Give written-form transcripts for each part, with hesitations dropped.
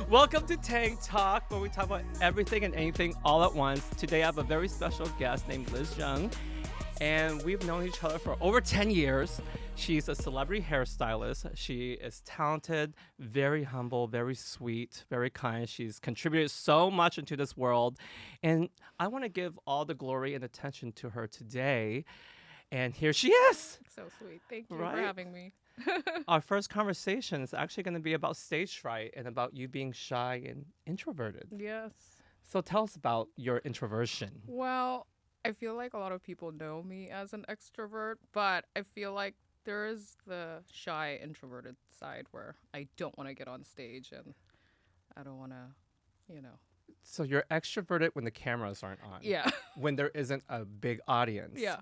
Welcome to Tang Talk, where we talk about everything and anything all at once. Today I have a very special guest named Liz Jung, and we've known each other for over 10 years. She's a celebrity hairstylist. She is talented, very humble, very sweet, very kind. She's contributed so much into this world, and I want to give all the glory and attention to her today. And here she is. So sweet. Thank you Right? for having me. Our first conversation is actually going to be about stage fright and about you being shy and introverted. Yes. So tell us about your introversion. Well, I feel like a lot of people know me as an extrovert, but I feel like there is the shy introverted side where I don't want to get on stage and I don't want to, So you're extroverted when the cameras aren't on. Yeah. When there isn't a big audience. Yeah.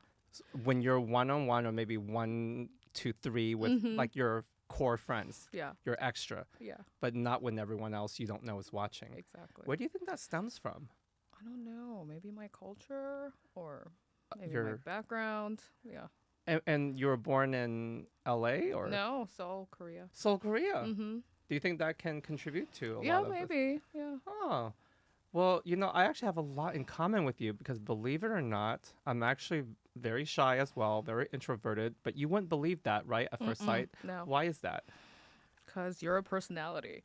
When you're one-on-one or maybe 1, 2, 3 with like your core friends. Yeah. You're extra. Yeah. But not when everyone else you don't know is watching. Exactly. Where do you think that stems from? I don't know. Maybe my culture or maybe my Your- background. Yeah. And you were born in LA or No, Seoul, Korea. Seoul, Korea? Mm-hmm. Do you think that can contribute to a Yeah, lot of this? maybe. Yeah. Oh, well, I actually have a lot in common with you because believe it or not, I'm actually very shy as well, very introverted, but you wouldn't believe that, right, at first sight? No. Why is that? Because you're a personality,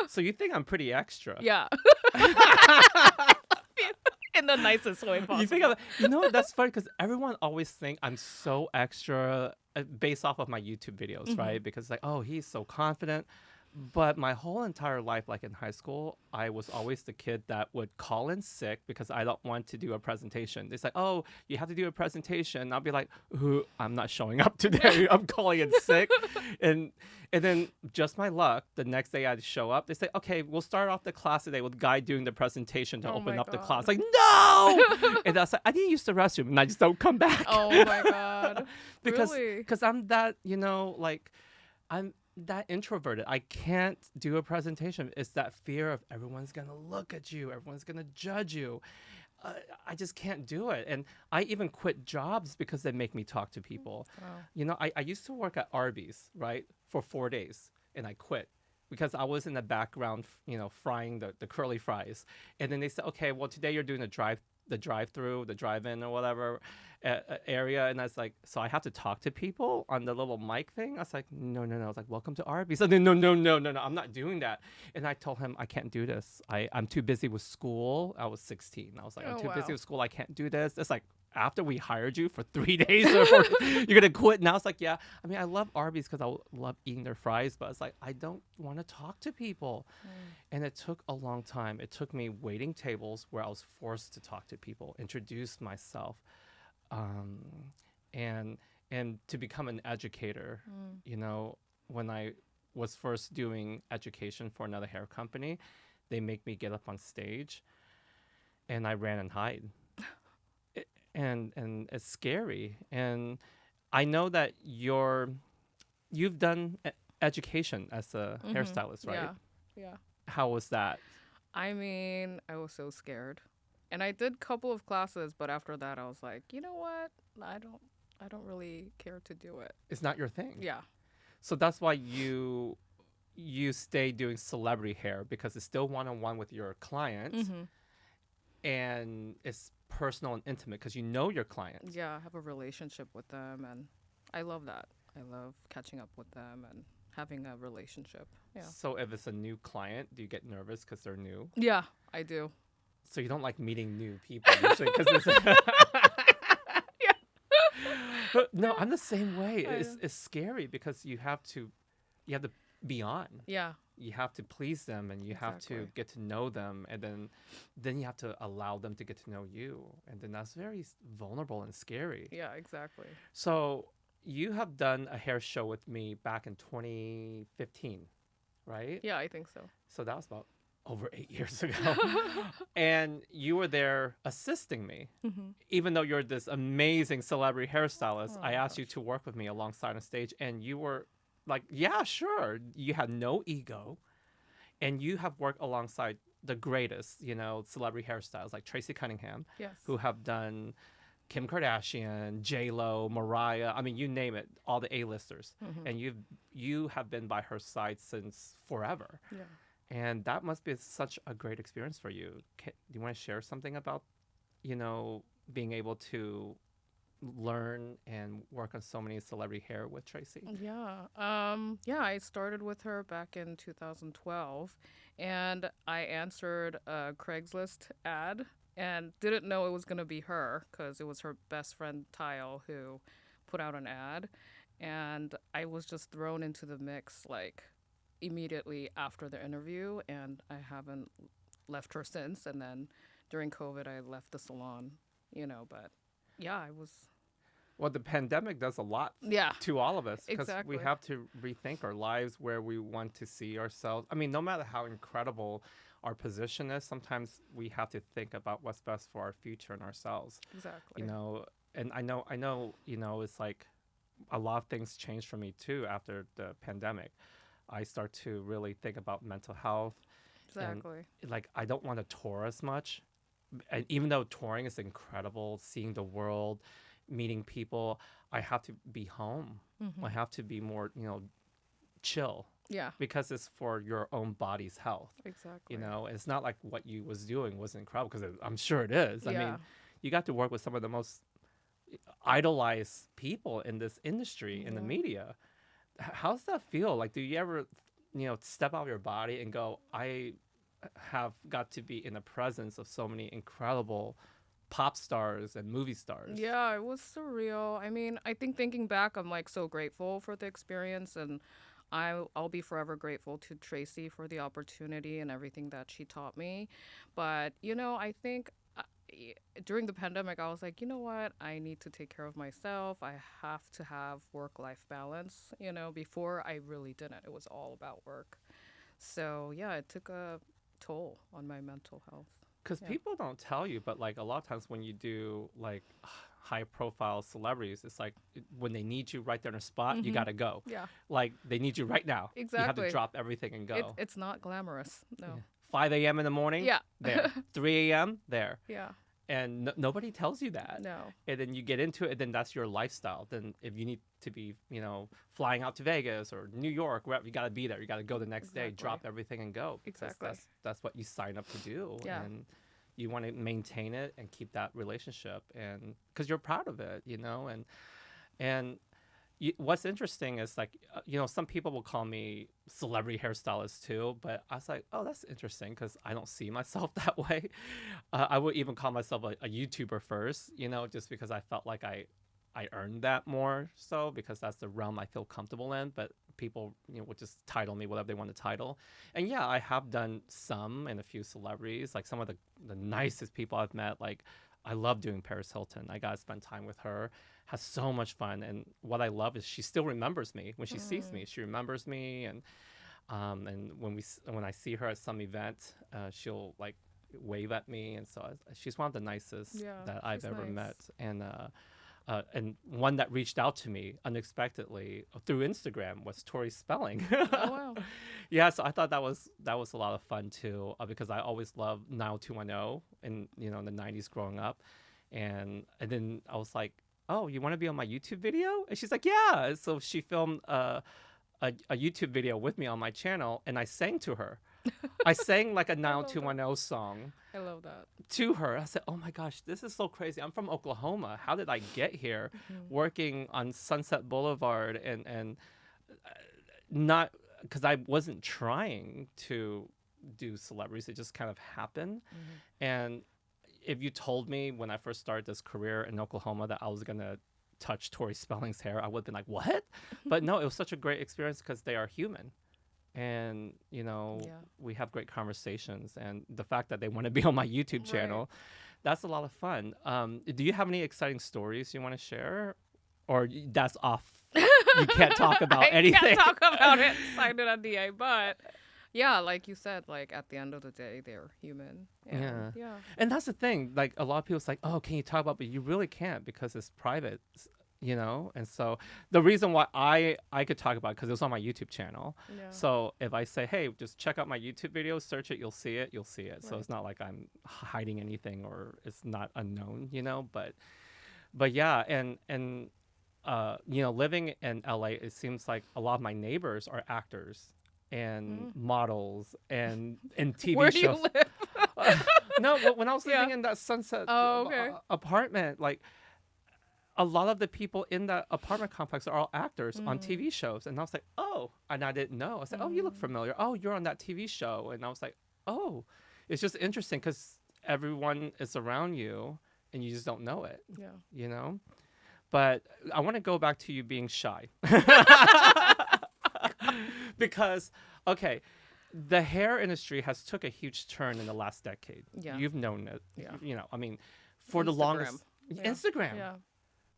So you think I'm pretty extra? Yeah. In the nicest way possible. You think that's funny because everyone always think I'm so extra based off of my YouTube videos, right? Because like, oh, he's so confident. But my whole entire life, like in high school, I was always the kid that would call in sick because I don't want to do a presentation. It's like, oh, you have to do a presentation. I'll be like, I'm not showing up today. I'm calling in sick. And then just my luck, the next day I'd show up. They say, okay, we'll start off the class today with Guy doing the presentation to open my up the God. class. Like, no! And I was like, I need to use the restroom. And I just don't come back. Oh my God. because Really? cause I'm that, I'm that introverted. I can't do a presentation. It's that fear of everyone's going to look at you. Everyone's going to judge you. I just can't do it. And I even quit jobs because they make me talk to people. Wow. I used to work at Arby's, right, for 4 days, and I quit because I was in the background, frying the curly fries. And then they said, okay, well, today you're doing the drive-through, the drive-in or whatever area. And I was like, so I have to talk to people on the little mic thing? I was like, no. I was like, welcome to Arby's. I said, no, I'm not doing that. And I told him, I can't do this. I'm too busy with school. I was 16. I was like, I'm too busy with school. I can't do this. It's like, after we hired you for 3 days, you're going to quit. And I was like, yeah, I mean, I love Arby's because I love eating their fries, but it's like, I don't want to talk to people. And it took a long time. It took me waiting tables where I was forced to talk to people, introduce myself, and to become an educator. When I was first doing education for another hair company, they make me get up on stage, and I ran and hide. And it's scary. And I know that you've done education as a hairstylist, right? Yeah. How was that? I mean, I was so scared. And I did a couple of classes, but after that I was like, you know what? I don't really care to do it. It's not your thing. Yeah. So that's why you stay doing celebrity hair because it's still one-on-one with your clients. And it's personal and intimate because you know your clients. Yeah, I have a relationship with them and I love that. I love catching up with them and having a relationship. Yeah. So if it's a new client, do you get nervous because they're new? Yeah, I do. So you don't like meeting new people usually because it's Yeah. But no, I'm the same way. It's scary because you have to be on. Yeah. You have to please them and you have to get to know them, and then you have to allow them to get to know you, and then that's very vulnerable and scary. Yeah, exactly. So you have done a hair show with me back in 2015, right? Yeah, I think so. So that was about over 8 years ago. And you were there assisting me. Even though you're this amazing celebrity hairstylist, I asked you to work with me alongside on stage, and you were like, yeah, sure. You had no ego, and you have worked alongside the greatest, celebrity hairstylists like Tracy Cunningham, Yes. who have done Kim Kardashian, J Lo, Mariah. I mean, you name it, all the A-listers, and you have been by her side since forever. Yeah. And that must be such a great experience for you. Do you want to share something about, being able to learn and work on so many celebrity hair with Tracy? Yeah. I started with her back in 2012, and I answered a Craigslist ad and didn't know it was going to be her because it was her best friend Tyle who put out an ad, and I was just thrown into the mix like immediately after the interview, and I haven't left her since. And then during COVID, I left the salon, but yeah, I was. Well, the pandemic does a lot Yeah, to all of us because exactly. we have to rethink our lives, where we want to see ourselves. I mean, no matter how incredible our position is, sometimes we have to think about what's best for our future and ourselves. Exactly. And I know, it's like a lot of things changed for me too after the pandemic. I start to really think about mental health. Exactly. And, like, I don't want to tour as much. And even though touring is incredible, seeing the world, meeting people, I have to be home. I have to be more, chill. Yeah. Because it's for your own body's health. Exactly. It's not like what you was doing was incredible, because I'm sure it is. Yeah. I mean, you got to work with some of the most idolized people in this industry, in the media. How's that feel? Like, do you ever, step out of your body and go, I have got to be in the presence of so many incredible pop stars and movie stars? Yeah, it was surreal. I mean, I think thinking back, I'm like so grateful for the experience, and I'll be forever grateful to Tracy for the opportunity and everything that she taught me. But, I think during the pandemic, I was like, you know what? I need to take care of myself. I have to have work-life balance. Before I really didn't. It was all about work. So, yeah, it took a toll on my mental health. Because people don't tell you, but like a lot of times when you do like high profile celebrities, it's like when they need you right there in a spot, you got to go. Yeah. Like they need you right now. Exactly. You have to drop everything and go. It's not glamorous. No. Yeah. 5 a.m. in the morning, Yeah. there. 3 a.m., there. Yeah. And nobody tells you that. No. And then you get into it, and then that's your lifestyle. Then if you need to be, flying out to Vegas or New York, wherever, you got to be there. You got to go the next day, drop everything and go. Exactly. That's what you sign up to do. Yeah. And you want to maintain it and keep that relationship, and because you're proud of it, and what's interesting is like, some people will call me celebrity hairstylist too, but I was like, oh, that's interesting because I don't see myself that way. I would even call myself a YouTuber first, just because I felt like I earned that more so, because that's the realm I feel comfortable in. But people, would just title me whatever they want to title. And yeah, I have done some and a few celebrities, like some of the nicest people I've met. Like, I love doing Paris Hilton. I got to spend time with her. Has so much fun. And what I love is she still remembers me when she sees me. She remembers me. And when I see her at some event, she'll like wave at me. And so she's one of the nicest that I've ever met. And one that reached out to me unexpectedly through Instagram was Tori Spelling. Oh, wow. Yeah, so I thought that was a lot of fun too, because I always loved No.1 in the 90s growing up. And then I was like, oh, you want to be on my YouTube video? And she's like, yeah. So she filmed a YouTube video with me on my channel, and I sang to her. I sang like a No.1 song. I love that. To her. I said, oh my gosh, this is so crazy. I'm from Oklahoma. How did I get here working on Sunset Boulevard and not, because I wasn't trying to do celebrities. It just kind of happened. And if you told me when I first started this career in Oklahoma that I was going to touch Tori Spelling's hair, I would have been like, what? But no, it was such a great experience because they are human. And, we have great conversations. And the fact that they want to be on my YouTube channel, that's a lot of fun. Do you have any exciting stories you want to share? Or that's off? You can't talk about anything. I can't talk about it. Signed an NDA. But, yeah, like you said, like at the end of the day, they're human. And, yeah. And that's the thing. Like a lot of people like, oh, can you talk about, but you really can't because it's private. And so the reason why I could talk about it, because it was on my YouTube channel. Yeah. So if I say, hey, just check out my YouTube video, search it, you'll see it. So it's not like I'm hiding anything or it's not unknown, but But yeah, and living in LA, it seems like a lot of my neighbors are actors and Mm. models and in Where TV do you shows. live? No, but when I was living Yeah. in that Sunset Oh, okay. apartment, like a lot of the people in that apartment complex are all actors on Mm. TV shows, and I was like, oh, and I didn't know. I was like, oh, you look Mm. familiar. Oh, you're on that TV show, and I was like, oh, it's just interesting because everyone is around you, and you just don't know it, Yeah. you know. But I want to go back to you being shy. Because okay, the hair industry has took a huge turn in the last decade. Yeah. You've known it. Yeah. I mean, for the longest Yeah. Instagram. Yeah.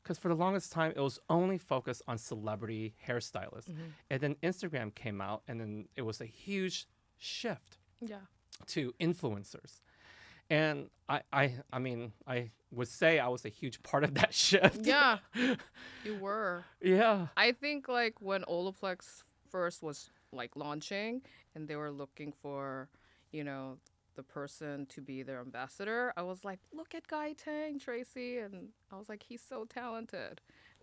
Because for the longest time it was only focused on celebrity hairstylists. Mm-hmm. And then Instagram came out and then it was a huge shift Yeah. to influencers. And I mean, I would say I was a huge part of that shift. Yeah. You were. Yeah. I think like when Olaplex first was like launching and they were looking for, the person to be their ambassador, I was like, look at Guy Tang, Tracy. And I was like, he's so talented.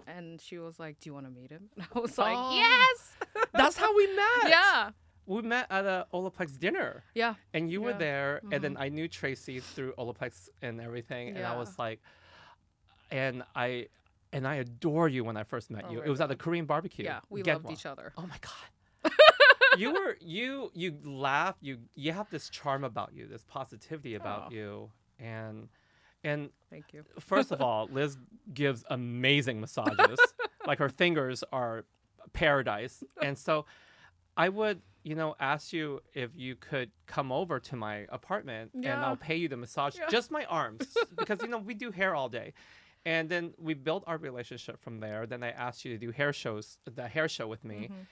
And she was like, do you want to meet him? And I was like, Oh. yes. That's how we met. Yeah. We met at a Olaplex dinner. Yeah. And you were Yeah. there, and then I knew Tracy through Olaplex and everything, and I Yeah. was like, and I adore you when I first met Oh you. my It was at the God. Korean barbecue. Yeah. We Get loved one. each other. Oh my god. You laugh. You have this charm about you, this positivity about Aw. you, and Thank you. first of all, Liz gives amazing massages. Like her fingers are paradise, and so I would, ask you if you could come over to my apartment and Yeah. I'll pay you the massage, Yeah. just my arms, because, we do hair all day. And then we built our relationship from there. Then I asked you to do the hair show with me. Mhm.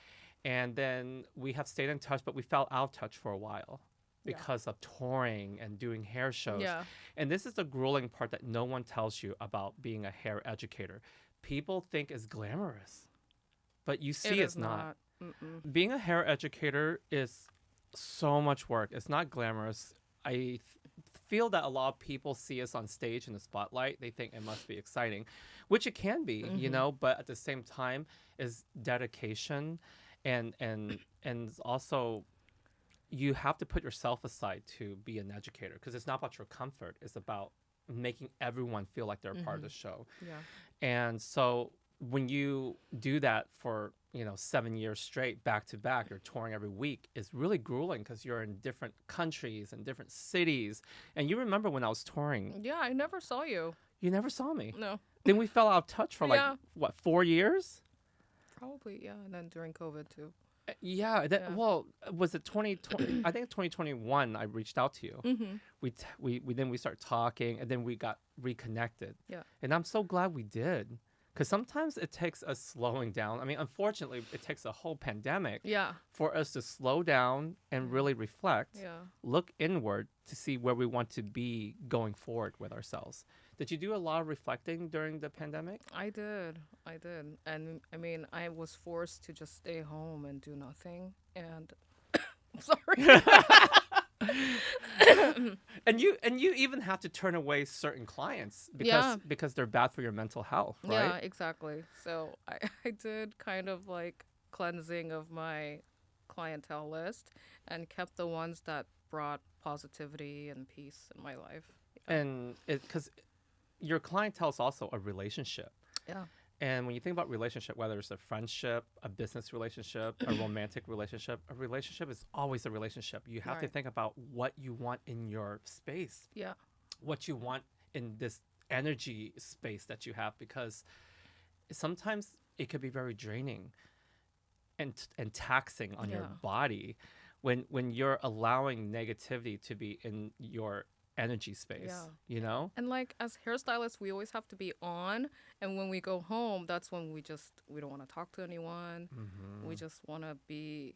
And then we have stayed in touch, but we fell out of touch for a while Yeah. because of touring and doing hair shows. Yeah. And this is the grueling part that no one tells you about being a hair educator. People think it's glamorous, but you see It it's is not. Mm-mm. Being a hair educator is so much work. It's not glamorous. I feel that a lot of people see us on stage in the spotlight. They think it must be exciting, which it can be, but at the same time is dedication and also you have to put yourself aside to be an educator because it's not about your comfort. It's about making everyone feel like they're a part of the show. Yeah. And so when you do that for 7 years straight back to back, you're touring every week, it's really grueling because you're in different countries and different cities. And you remember when I was touring, Yeah. I never saw you. you never saw me. No. Then we fell out of touch for Yeah. 4 years? Probably. Yeah. And then during COVID too. Yeah, Yeah. well, was it 2020? I think 2021 I reached out to you. Mm-hmm. We started talking and then we got reconnected. Yeah. And I'm so glad we did. Because sometimes it takes us slowing down. I mean, unfortunately, it takes a whole pandemic Yeah. for us to slow down and really reflect, Yeah. look inward to see where we want to be going forward with ourselves. Did you do a lot of reflecting during the pandemic? I did. And I mean, I was forced to just stay home and do nothing. And I'm sorry. And you even have to turn away certain clients because they're bad for your mental health, right? Yeah, exactly. So I did kind of like cleansing of my clientele list and kept the ones that brought positivity and peace in my life. And because your clientele is also a relationship. Yeah. And when you think about relationship, whether it's a friendship, a business relationship, a romantic relationship, a relationship is always a relationship. You have to Right. think about what you want in your space, Yeah. what you want in this energy space that you have, because sometimes it could be very draining and taxing on your Yeah. body when you're allowing negativity to be in your energy space, Yeah. And like as hairstylists, we always have to be on. And when we go home, that's when we don't want to talk to anyone. Mm-hmm. We just want to be,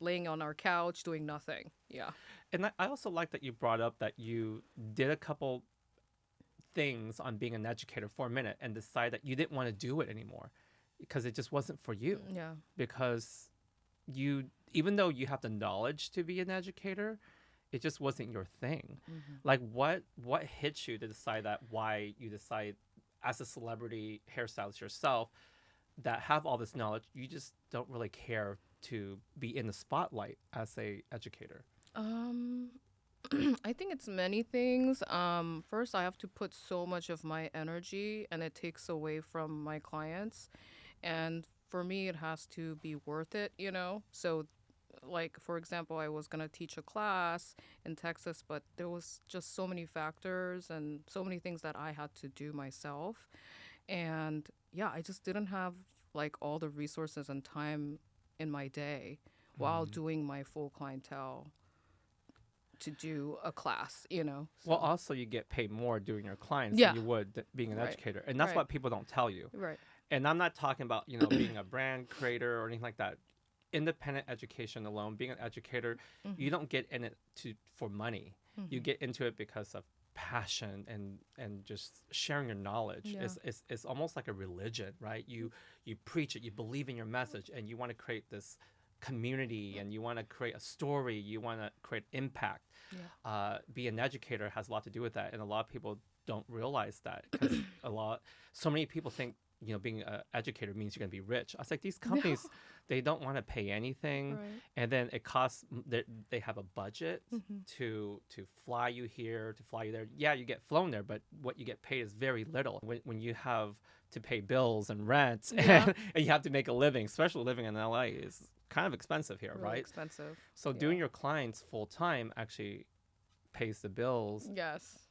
laying on our couch doing nothing. Yeah. And I also like that you brought up that you did a couple things on being an educator for a minute and decided that you didn't want to do it anymore because it just wasn't for you. Yeah. Because even though you have the knowledge to be an educator, it just wasn't your thing. Mm-hmm. Like what hit you to decide that? Why you decide as a celebrity hairstylist yourself that have all this knowledge, you just don't really care to be in the spotlight as a educator? I think it's many things. First, I have to put so much of my energy, and it takes away from my clients. And for me, it has to be worth it, you know? So, like, for example, I was going to teach a class in Texas, but there was just so many factors and so many things that I had to do myself. And yeah, I just didn't have like all the resources and time in my day while doing my full clientele to do a class, you know. Well, So, also you get paid more doing your clients yeah, than you would being an right, educator, and that's right, what people don't tell you. right. And I'm not talking about being a brand creator or anything like that. Independent education alone, being an educator, you don't get in it for money. You get into it because of passion and just sharing your knowledge. Yeah. It's almost like a religion, right? You preach it, you believe in your message, and you want to create this community, and you want to create a story, you want to create impact. Yeah. Be an educator has a lot to do with that, and a lot of people don't realize that because so many people think being an educator means you're going to be rich. I was like, these companies, they don't want to pay anything, Right. and then it costs. They have a budget to fly you here, to fly you there. Yeah, you get flown there, but what you get paid is very little. When you have to pay bills and rent, Yeah. and you have to make a living, especially living in LA, is kind of expensive here, Really right? expensive. So Yeah. doing your clients full time actually pays the bills, Yes.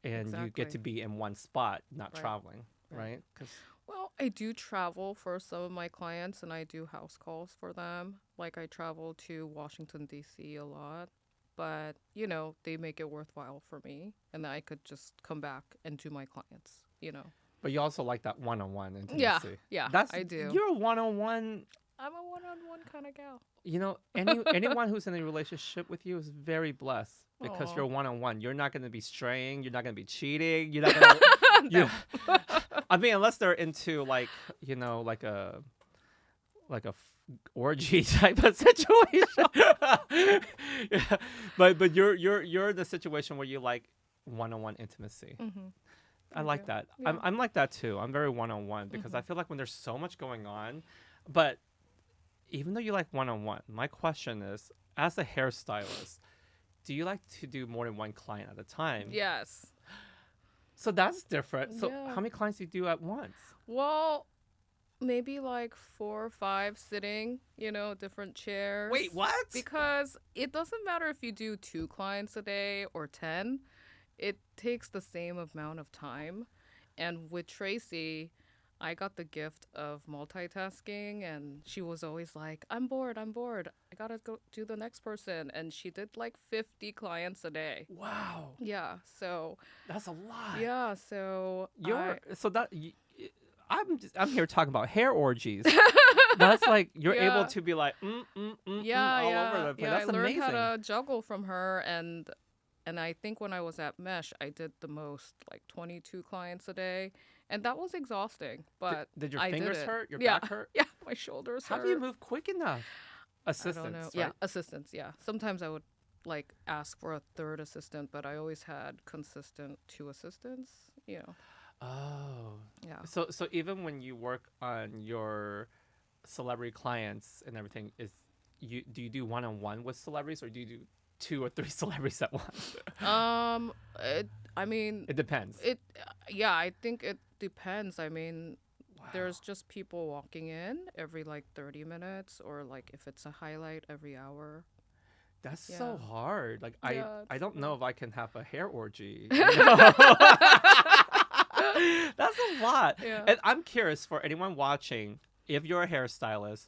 and you get Exactly. to be in one spot, not Right. traveling, Right. right? 'Cause Well, I do travel for some of my clients and I do house calls for them. Like I travel to Washington, D.C. a lot, but they make it worthwhile for me and then I could just come back and do my clients, But you also like that one-on-one Yeah, intimacy. yeah, That's I do. You're a one-on-one. I'm a one-on-one kind of gal. Anyone who's in a relationship with you is very blessed because Aw. you're one-on-one. You're not going to be straying. You're not going to be cheating. You're not going to. You, I mean, unless they're into like a orgy type of situation. Yeah. But you're in the situation where you like one-on-one intimacy. Mm-hmm. I like that. Yeah. I'm like that too. I'm very one-on-one because I feel like when there's so much going on, but even though you like one-on-one, my question is, as a hairstylist, do you like to do more than one client at a time? Yes. So that's different. So Yeah. how many clients do you do at once? Well, maybe like 4 or 5 sitting, different chairs. Wait, what? Because it doesn't matter if you do 2 clients a day or 10, it takes the same amount of time. And with Tracy, I got the gift of multitasking, and she was always like, I'm bored. I gotta go do the next person. And she did like 50 clients a day. Wow, Yeah, so, that's a lot. yeah, so I'm here talking about hair orgies. That's like you're Yeah. able to be like yeah, all yeah, over the place. yeah. That's I learned amazing. how to juggle from her, and I think when I was at Mesh, I did the most, like 22 clients a day, and that was exhausting. But Did your I did fingers it. hurt? Your Yeah. back hurt? Yeah, my shoulders How hurt. do you move quick enough? I Assistants, don't know. right? Yeah, assistants. Yeah, sometimes I would like ask for a third assistant, but I always had consistent 2 assistants. Oh. Yeah. So even when you work on your celebrity clients and everything, do you do one-on-one with celebrities, or do you do 2 or 3 celebrities at once? I mean, It depends. yeah, I think it depends. I mean, Wow. there's just people walking in every like 30 minutes, or like if it's a highlight every hour. That's so Yeah. hard. Like Yeah, I it's don't a know lot. if I can have a hair orgy. That's a lot. Yeah. And I'm curious for anyone watching, if you're a hairstylist,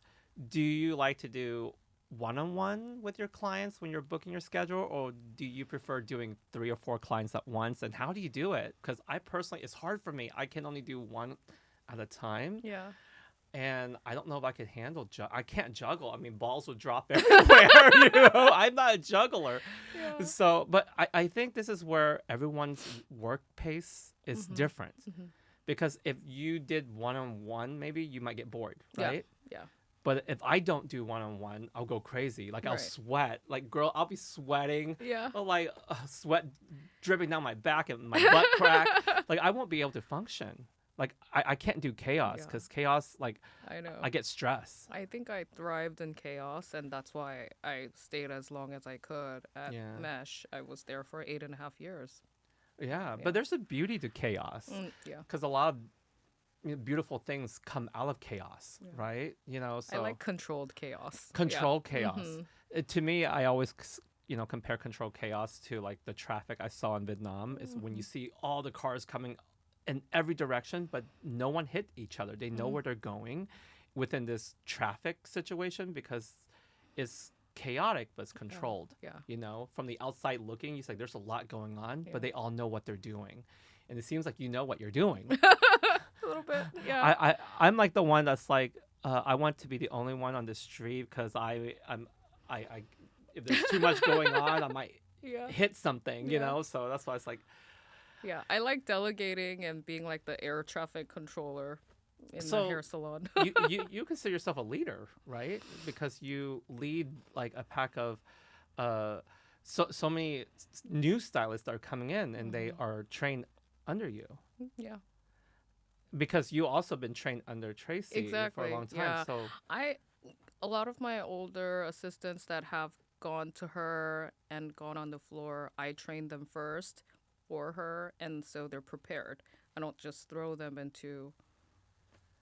do you like to do one-on-one with your clients when you're booking your schedule, or do you prefer doing 3 or 4 clients at once? And how do you do it? Because I personally, it's hard for me. I can only do one at a time. Yeah. And I don't know if I could handle I can't juggle. I mean, balls would drop everywhere. I'm not a juggler. Yeah. So, but I think this is where everyone's work pace is different. Mhm. Because if you did one-on-one, maybe you might get bored, Yeah. right? Yeah. But if I don't do one-on-one, I'll go crazy. Like I'll Right. sweat. Like girl, I'll be sweating. Yeah. Like sweat dripping down my back and my butt crack. Like I won't be able to function. Like I can't do chaos Yeah. because chaos, like I know. I get stressed. I think I thrived in chaos, and that's why I stayed as long as I could at Yeah. Mesh. I was there for 8.5 years. Yeah, Yeah. but there's a beauty to chaos Yeah. because a lot of beautiful things come out of chaos, Yeah. right? So I like controlled chaos. control chaos. Mhm. To me, I always compare controlled chaos to like the traffic I saw in Vietnam. Is when you see all the cars coming in every direction, but no one hit each other. They know where they're going within this traffic situation because it's chaotic but it's controlled. Yeah. From the outside looking, you say there's a lot going on, Yeah. but they all know what they're doing, and it seems like you know what you're doing. A little bit. Yeah. I'm like the one that's like I want to be the only one on the street because I if there's too much going on, I might Yeah. hit something, Yeah. So that's why it's like Yeah. I like delegating and being like the air traffic controller in So, the hair salon. you consider yourself a leader, right? Because you lead like a pack of so many new stylists that are coming in and they are trained under you. Yeah. Because you also been trained under Tracy for Exactly, a long time. yeah. So A lot of my older assistants that have gone to her and gone on the floor, I train them first for her, and so they're prepared. I don't just throw them into,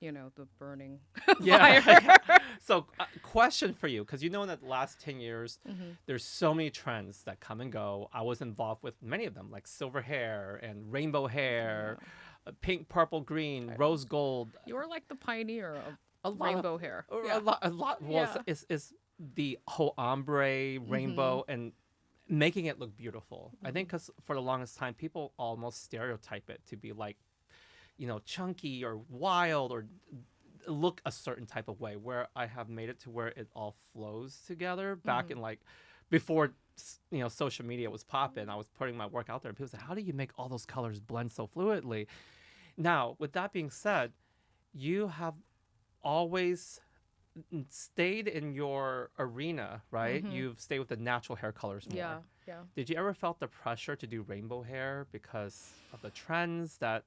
the burning fire. So question for you, because in the last 10 years, there's so many trends that come and go. I was involved with many of them, like silver hair and rainbow hair, pink, purple, green, rose gold. You are like the pioneer of A lot of- rainbow hair. Or Yeah. a lot was Yeah. is the whole ombre rainbow and making it look beautiful. I think because for the longest time people almost stereotype it to be like chunky or wild or look a certain type of way, where I have made it to where it all flows together. Back in like before social media was popping, I was putting my work out there and people say, how do you make all those colors blend so fluidly? Now with that being said, you have always stayed in your arena, right? You've stayed with the natural hair colors more. Yeah. Did you ever felt the pressure to do rainbow hair because of the trends that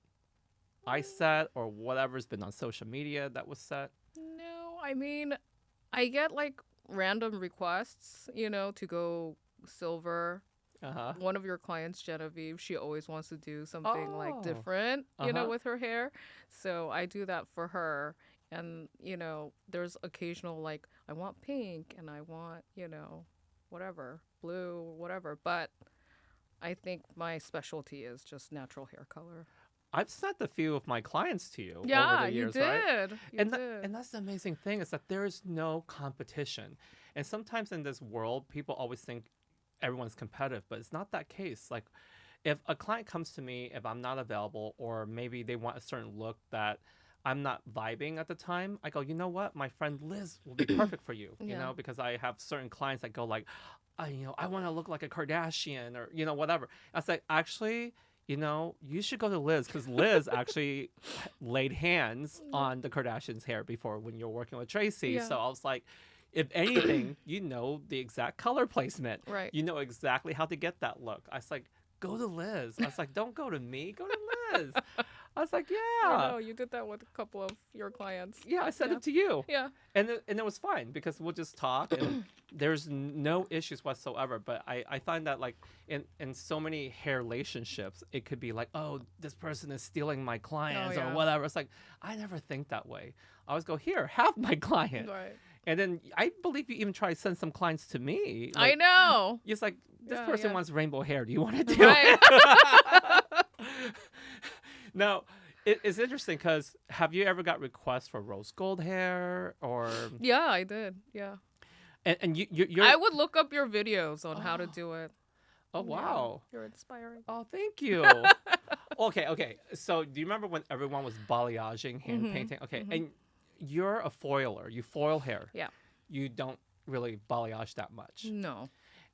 I set or whatever's been on social media that was set? No, I mean, I get like random requests, to go silver. One of your clients, Genevieve, she always wants to do something like different, with her hair. So I do that for her. And, there's occasional like, I want pink and I want, whatever, blue, whatever. But I think my specialty is just natural hair color. I've sent a few of my clients to you over Yeah, the years, you right? did. You And did. and that's the amazing thing is that there is no competition. And sometimes in this world, people always think everyone's competitive, but it's not that case. Like if a client comes to me, if I'm not available, or maybe they want a certain look that I'm not vibing at the time, I go, you know what? My friend Liz will be perfect for you, Yeah. because I have certain clients that go like, I want to look like a Kardashian or, whatever. I was like, actually, you should go to Liz because Liz actually laid hands on the Kardashians' hair before when you were working with Tracy. Yeah. So I was like, if anything, you know the exact color placement. Right. You know exactly how to get that look. I was like, go to Liz. I was like, don't go to me. Go to Liz. I was like, I yeah. know, you did that with a couple of your clients. Yeah, I sent it to you. Yeah. And it was fine because we'll just talk and there's no issues whatsoever. But I find that like in so many hair relationships, it could be like, oh, this person is stealing my clients or whatever. It's like, I never think that way. I always go, here, have my client. Right. And then I believe you even try to send some clients to me. I Like, know. it's like, this Yeah, person yeah. wants rainbow hair. Do you want to do Right. it? Now, it's interesting because have you ever got requests for rose gold hair or Yeah, I did. Yeah. and you're I would look up your videos on how to do it. oh Yeah, wow. you're inspiring. Oh, thank you. Okay. So do you remember when everyone was balayaging, hand painting? Okay, and you're a foiler. You foil hair. Yeah. You don't really balayage that much. No.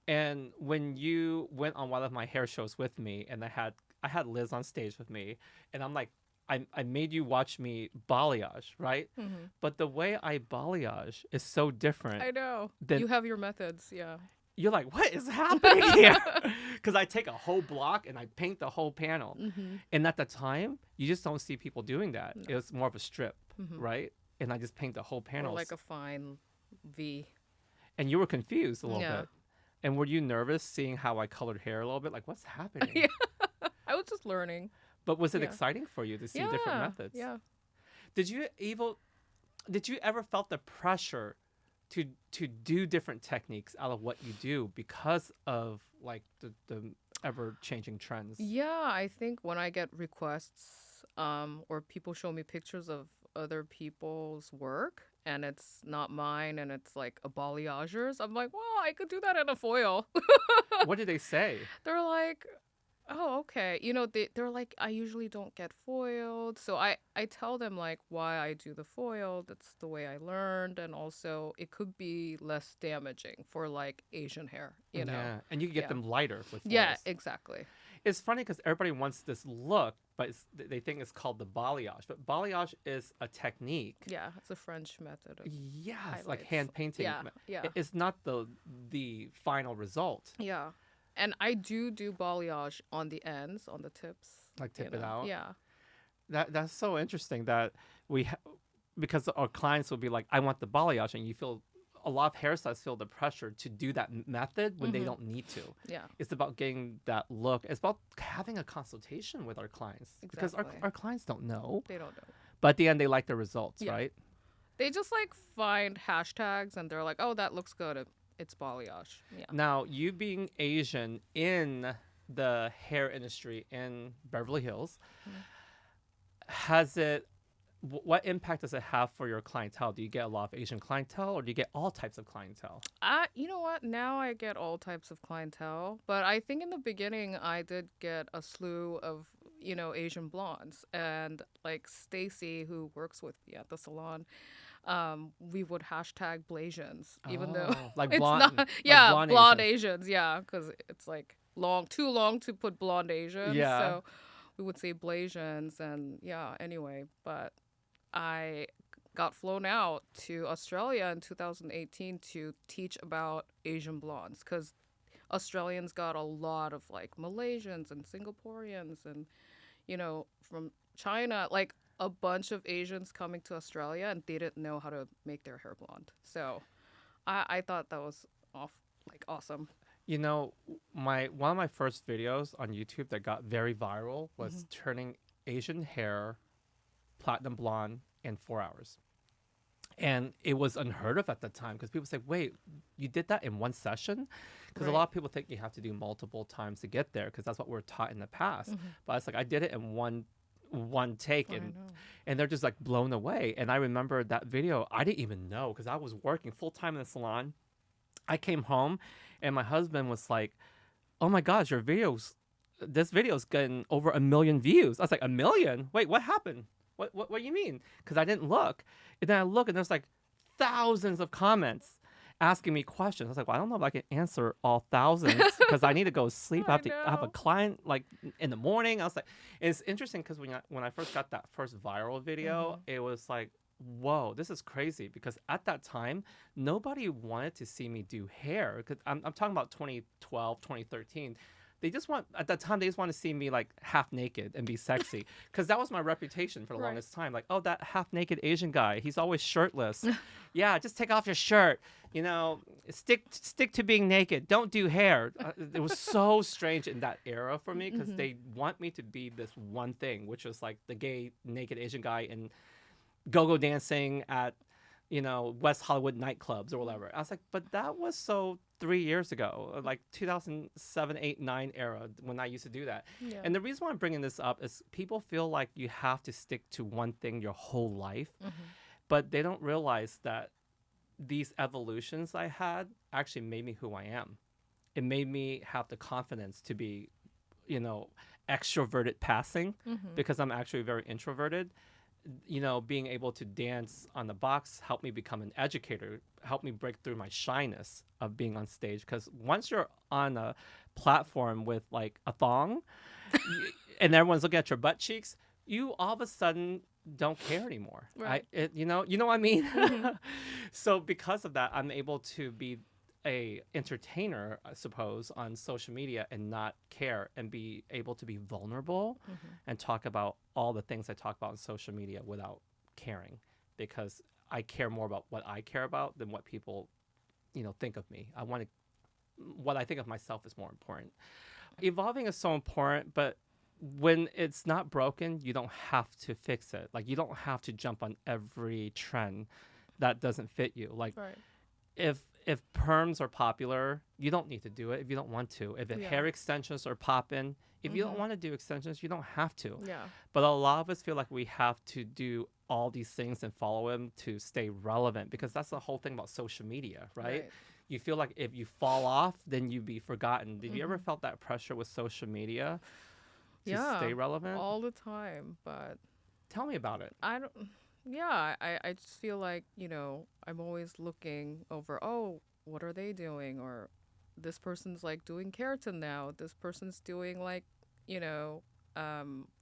And when you went on one of my hair shows with me, and I had Liz on stage with me, and I'm like, I made you watch me balayage, right? But the way I balayage is so different. I know. Then You have your methods, yeah. you're like, what is happening here? Because I take a whole block and I paint the whole panel. And at the time, you just don't see people doing that. No. It was more of a strip, right? And I just paint the whole panel. Or like a fine V. And you were confused a little Yeah. bit. And were you nervous seeing how I colored hair a little bit? Like, what's happening? Yeah. I was just learning. But was it Yeah. exciting for you to see Yeah. different methods? Yeah. Did you ever felt the pressure to do different techniques out of what you do because of like the ever changing trends? Yeah, I think when I get requests, or people show me pictures of other people's work and it's not mine and it's like a balayagers, I'm like, well, I could do that in a foil. What did they say? They're like, oh, okay. You know, they're like, I usually don't get foiled. So I tell them like why I do the foil. That's the way I learned. And also it could be less damaging for like Asian hair, you know? Yeah, and you can get Yeah. them lighter with foils. Yeah, exactly. It's funny because everybody wants this look, but they think it's called the balayage. But balayage is a technique. Yeah, it's a French method of Yes, like highlights. hand painting. Yeah, yeah. It's not the final result. Yeah. And I do balayage on the ends, on the tips. Like you tip it know? out. Yeah. That's so interesting that because our clients will be like, I want the balayage, and you feel a lot of hairstylists feel the pressure to do that method when they don't need to. Yeah. It's about getting that look. It's about having a consultation with our clients because Exactly. our clients don't know. They don't know. But at the end, they like the results, Yeah. right? They just like find hashtags and they're like, oh, that looks good. It's balayage. Yeah. Now, you being Asian in the hair industry in Beverly Hills, what impact does it have for your clientele? Do you get a lot of Asian clientele or do you get all types of clientele? You know what? Now I get all types of clientele, but I think in the beginning I did get a slew of, you know, Asian blondes, and like Stacy, who works with me at the salon, we would hashtag Blasians, even though like it's blonde, not, yeah, blonde blonde Asian. Asians, yeah, because it's like too long to put blonde Asians, Yeah. so we would say Blasians, and yeah, anyway, but I got flown out to Australia in 2018 to teach about Asian blondes because Australians got a lot of like Malaysians and Singaporeans and, you know, from China, like a bunch of Asians coming to Australia and they didn't know how to make their hair blonde. So I thought that was awesome. You know, one of my first videos on YouTube that got very viral was turning Asian hair platinum blonde in 4 hours. And it was unheard of at the time because people say, wait, you did that in one session? Because a Right. lot of people think you have to do multiple times to get there because that's what we're taught in the past. But it's like, I did it in one take I and know. they're just like blown away. And I remember that video, I didn't even know because I was working full time in the salon. I came home and my husband was like, oh my gosh, this video's getting over 1 million views. I was like, 1 million? Wait, what happened? What do you mean? Because I didn't look. And then I look and there's like thousands of comments asking me questions. I was like, well, I don't know if I can answer all thousands because I need to go sleep. I have a know. client like in the morning. I was like, it's interesting because when I first got that first viral video, it was like, whoa, this is crazy because at that time, nobody wanted to see me do hair. Because I'm talking about 2012, 2013. At that time, they just want to see me like half naked and be sexy. Because that was my reputation for the Right. longest time. Like, oh, that half naked Asian guy, he's always shirtless. Yeah, just take off your shirt. You know, stick to being naked. Don't do hair. It was so strange in that era for me because they want me to be this one thing, which was like the gay naked Asian guy and go-go dancing at, you know, West Hollywood nightclubs or whatever. I was like, but that was so 3 years ago, like 2007, 8, 9 era when I used to do that. Yeah. And the reason why I'm bringing this up is people feel like you have to stick to one thing your whole life, but they don't realize that these evolutions I had actually made me who I am. It made me have the confidence to be, you know, extroverted passing because I'm actually very introverted. You know, being able to dance on the box helped me become an educator, helped me break through my shyness of being on stage. Because once you're on a platform with like a thong and everyone's looking at your butt cheeks, you all of a sudden don't care anymore. Right. You know what I mean? Mhm. So because of that, I'm able to be a entertainer, I suppose, on social media and not care and be able to be vulnerable Mhm. and talk about all the things I talk about on social media without caring, because I care more about what I care about than what people, think of me. What I think of myself is more important. Evolving is so important, but when it's not broken, you don't have to fix it. Like, you don't have to jump on every trend that doesn't fit you. Like, Right. if perms are popular, you don't need to do it if you don't want to. If Yeah. hair extensions are popping, if you don't Mhm. want to do extensions, you don't have to. Yeah. But a lot of us feel like we have to do all these things and follow them to stay relevant, because that's the whole thing about social media, right? You feel like if you fall off, then you'd be forgotten. Did you ever Mhm. felt that pressure with social media to Yeah. stay relevant? All the time, but Tell me about it. I don't. Yeah, I just feel like, I'm always looking over, oh, what are they doing? Or this person's like doing keratin now. This person's doing like,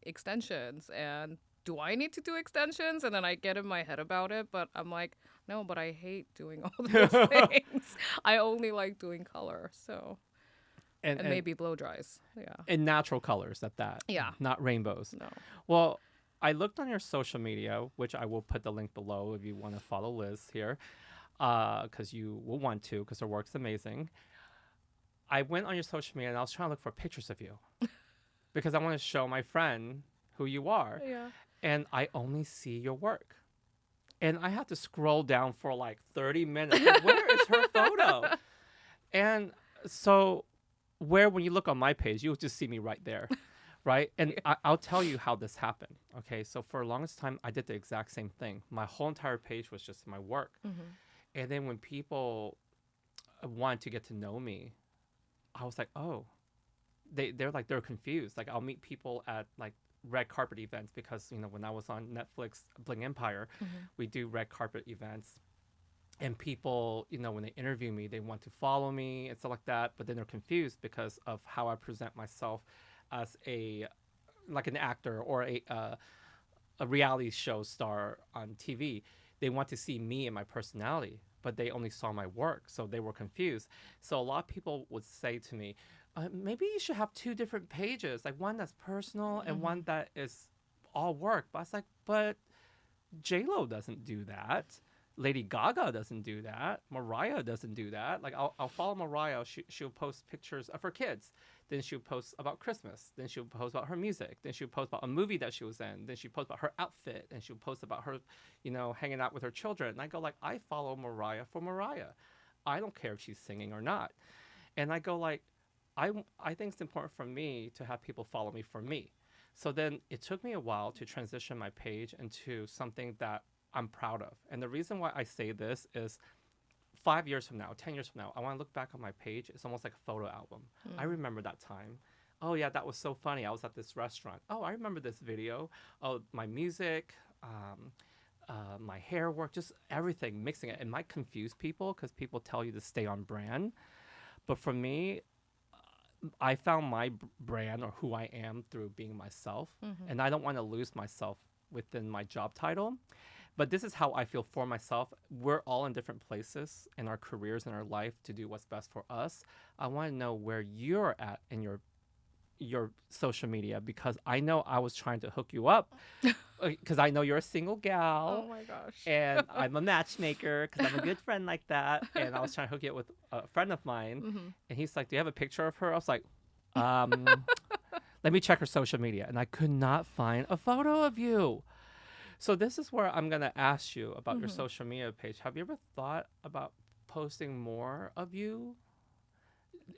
extensions. And do I need to do extensions? And then I get in my head about it, but I'm like, no, but I hate doing all those things. I only like doing color. So, and, and and maybe blow dries. Yeah. in natural colors at that. Yeah. Not rainbows. No. Well, I looked on your social media, which I will put the link below if you want to follow Liz here, because you will want to, because her work's amazing. I went on your social media and I was trying to look for pictures of you because I want to show my friend who you are, Yeah. and I only see your work. And I have to scroll down for like 30 minutes. Like, where is her photo? And so, when you look on my page, you'll just see me right there. Right. And I'll tell you how this happened. Okay. So for the longest time, I did the exact same thing. My whole entire page was just my work. Mhm. And then when people wanted to get to know me, I was like, oh, they're confused. Like, I'll meet people at like red carpet events, because, when I was on Netflix Bling Empire, Mhm. we do red carpet events. And people, when they interview me, they want to follow me and stuff like that. But then they're confused because of how I present myself as an actor or a reality show star on TV. They want to see me and my personality, but they only saw my work, so they were confused. So a lot of people would say to me, maybe you should have two different pages, like one that's personal and one that is all work. But I was like, but J-Lo doesn't do that. Lady Gaga doesn't do that. Mariah doesn't do that. Like, I'll follow Mariah. She'll post pictures of her kids. Then she'll post about Christmas. Then she'll post about her music. Then she'll post about a movie that she was in. Then she'll post about her outfit. And she'll post about her, hanging out with her children. And I go like, I follow Mariah for Mariah. I don't care if she's singing or not. And I go like, I think it's important for me to have people follow me for me. So then it took me a while to transition my page into something that I'm proud of. And the reason why I say this is 5 years from now, 10 years from now, I want to look back on my page. It's almost like a photo album. I remember that time. Oh, yeah, that was so funny. I was at this restaurant. Oh, I remember this video. Oh, my music, my hair work, just everything, mixing it. It might confuse people because people tell you to stay on brand. But for me, I found my brand or who I am through being myself. And I don't want to lose myself within my job title. But this is how I feel for myself. We're all in different places in our careers and our life to do what's best for us. I want to know where you're at in your social media, because I know I was trying to hook you up because I know you're a single gal. Oh my gosh. And I'm a matchmaker because I'm a good friend like that. And I was trying to hook you up with a friend of mine. And he's like, do you have a picture of her? I was like, let me check her social media. And I could not find a photo of you. So this is where I'm going to ask you about your social media page. Have you ever thought about posting more of you?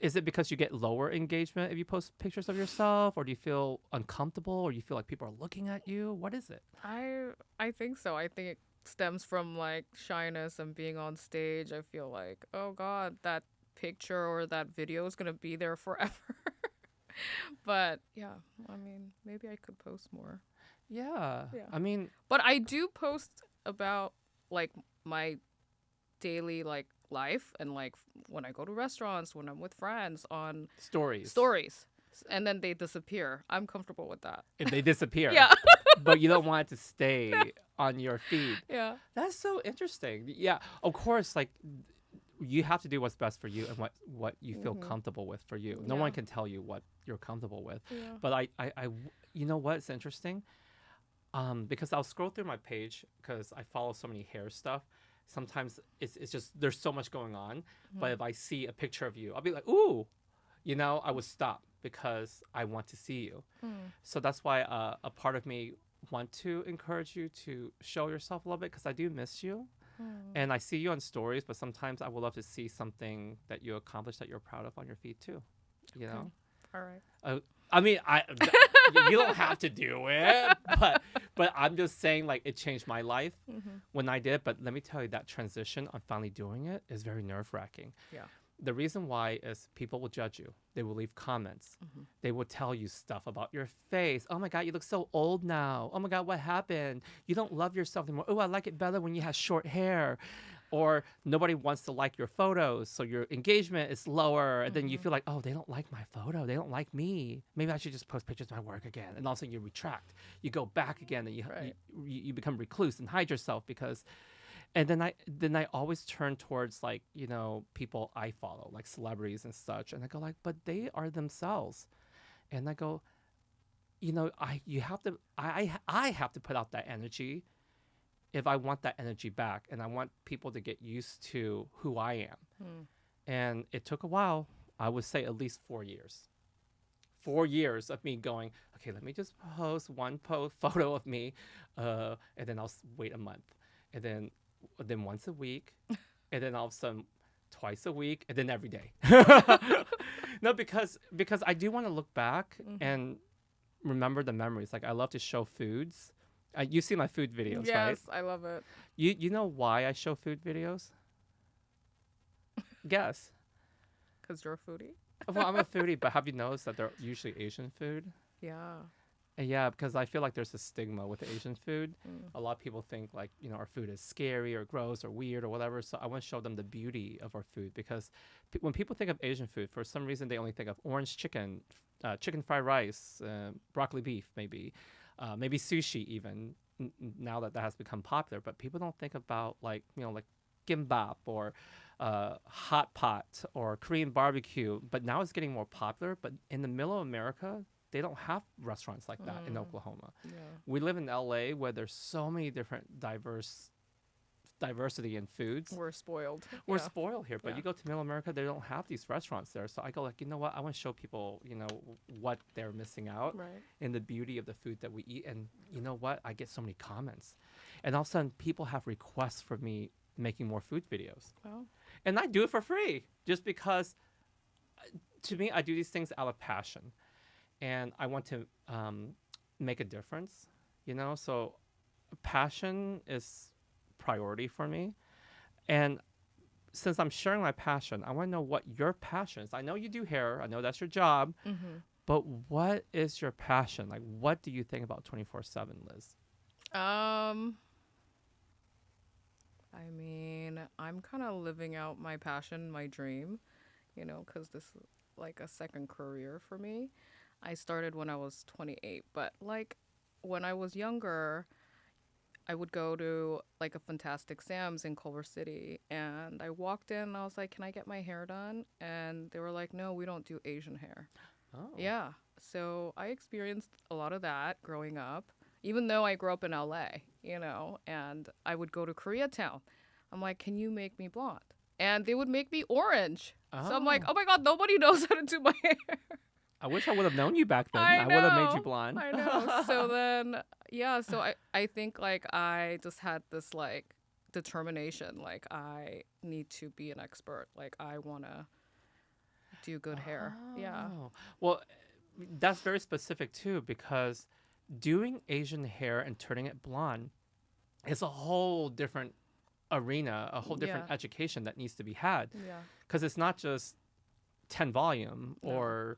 Is it because you get lower engagement if you post pictures of yourself, or do you feel uncomfortable, or you feel like people are looking at you? What is it? I think so. I think it stems from like shyness and being on stage. I feel like, oh God, that picture or that video is gonna be there forever. But yeah, I mean, maybe I could post more. Yeah. Yeah. I mean, But I do post about like my daily like life and like when I go to restaurants, when I'm with friends on stories. stories. And then they disappear. I'm comfortable with that. If they disappear. Yeah. but you don't want it to stay on your feed. Yeah. That's so interesting. Yeah, of course, like you have to do what's best for you and what you feel comfortable with for you. No one Yeah. can tell you what you're comfortable with. Yeah. But you know what? It's interesting. Because I'll scroll through my page because I follow so many hair stuff. Sometimes it's just there's so much going on. But if I see a picture of you, I'll be like, ooh, you know, I would stop because I want to see you. So that's why a part of me want to encourage you to show yourself a little bit because I do miss you. And I see you on stories, but sometimes I would love to see something that you accomplished that you're proud of on your feed too. You know? All right. I mean, you don't have to do it, but I'm just saying, like, it changed my life when I did. But let me tell you, that transition on finally doing it is very nerve-wracking. Yeah. The reason why is people will judge you. They will leave comments. They will tell you stuff about your face. Oh my God, you look so old now. Oh my God, what happened? You don't love yourself anymore. Oh, I like it better when you have short hair. Or nobody wants to like your photos, so your engagement is lower. And then you feel like, oh, they don't like my photo. They don't like me. Maybe I should just post pictures of my work again. And all of a sudden you retract. You go back again and you become recluse and hide yourself because... And then I always turn towards, like, you know, people I follow, like celebrities and such. And I go like, but they are themselves. And I go, you know, I have to put out that energy if I want that energy back, and I want people to get used to who I am. And it took a while. I would say at least 4 years. 4 years of me going, okay, let me just post one photo of me, and then I'll wait a month, and then once a week, and then all of a sudden twice a week, and then every day. No, because I do want to look back and remember the memories. Like, I love to show foods. You see my food videos, right? Yes, I love it. You know why I show food videos? Guess. Because you're a foodie? Well, I'm a foodie, but have you noticed that they're usually Asian food? Yeah. And yeah, because I feel like there's a stigma with Asian food. A lot of people think, like, you know, our food is scary or gross or weird or whatever. So I want to show them the beauty of our food, because when people think of Asian food, for some reason they only think of orange chicken, chicken fried rice, broccoli beef, maybe sushi even, now that has become popular. But people don't think about, like, you know, like gimbap or hot pot or Korean barbecue. But now it's getting more popular. But in the middle of America, they don't have restaurants like that in Oklahoma. Yeah. We live in LA where there's so many different diversity in foods. We're spoiled. We're Yeah. spoiled here, but you go to Middle America, they don't have these restaurants there. So I go like, you know what? I want to show people, you know, what they're missing out Right. in the beauty of the food that we eat. And you know what? I get so many comments, and all of a sudden people have requests for me making more food videos, Oh. and I do it for free just because, to me, I do these things out of passion, and I want to make a difference. You know, so passion is priority for me. And since I'm sharing my passion, I want to know what your passion is. I know you do hair. I know that's your job. But what is your passion? Like, what do you think about 24/7, Liz? I mean, I'm kind of living out my passion, my dream, you know, because this is like a second career for me. I started when I was 28, but like when I was younger, I would go to like a Fantastic Sam's in Culver City, and I walked in and I was like, "Can I get my hair done?" And they were like, "No, we don't do Asian hair." Oh. Yeah. So I experienced a lot of that growing up, even though I grew up in LA, you know, and I would go to Koreatown. I'm like, "Can you make me blonde?" And they would make me orange. So I'm like, "Oh my God, nobody knows how to do my hair." I wish I would have known you back then. I I would have made you know. blonde. I know. So then, yeah, so I think like I just had this like determination, like I need to be an expert. Like I want to do good hair. Yeah. Oh. Well, that's very specific too, because doing Asian hair and turning it blonde is a whole different arena, a whole different Yeah. education that needs to be had. Yeah. Because it's not just 10 volume No. or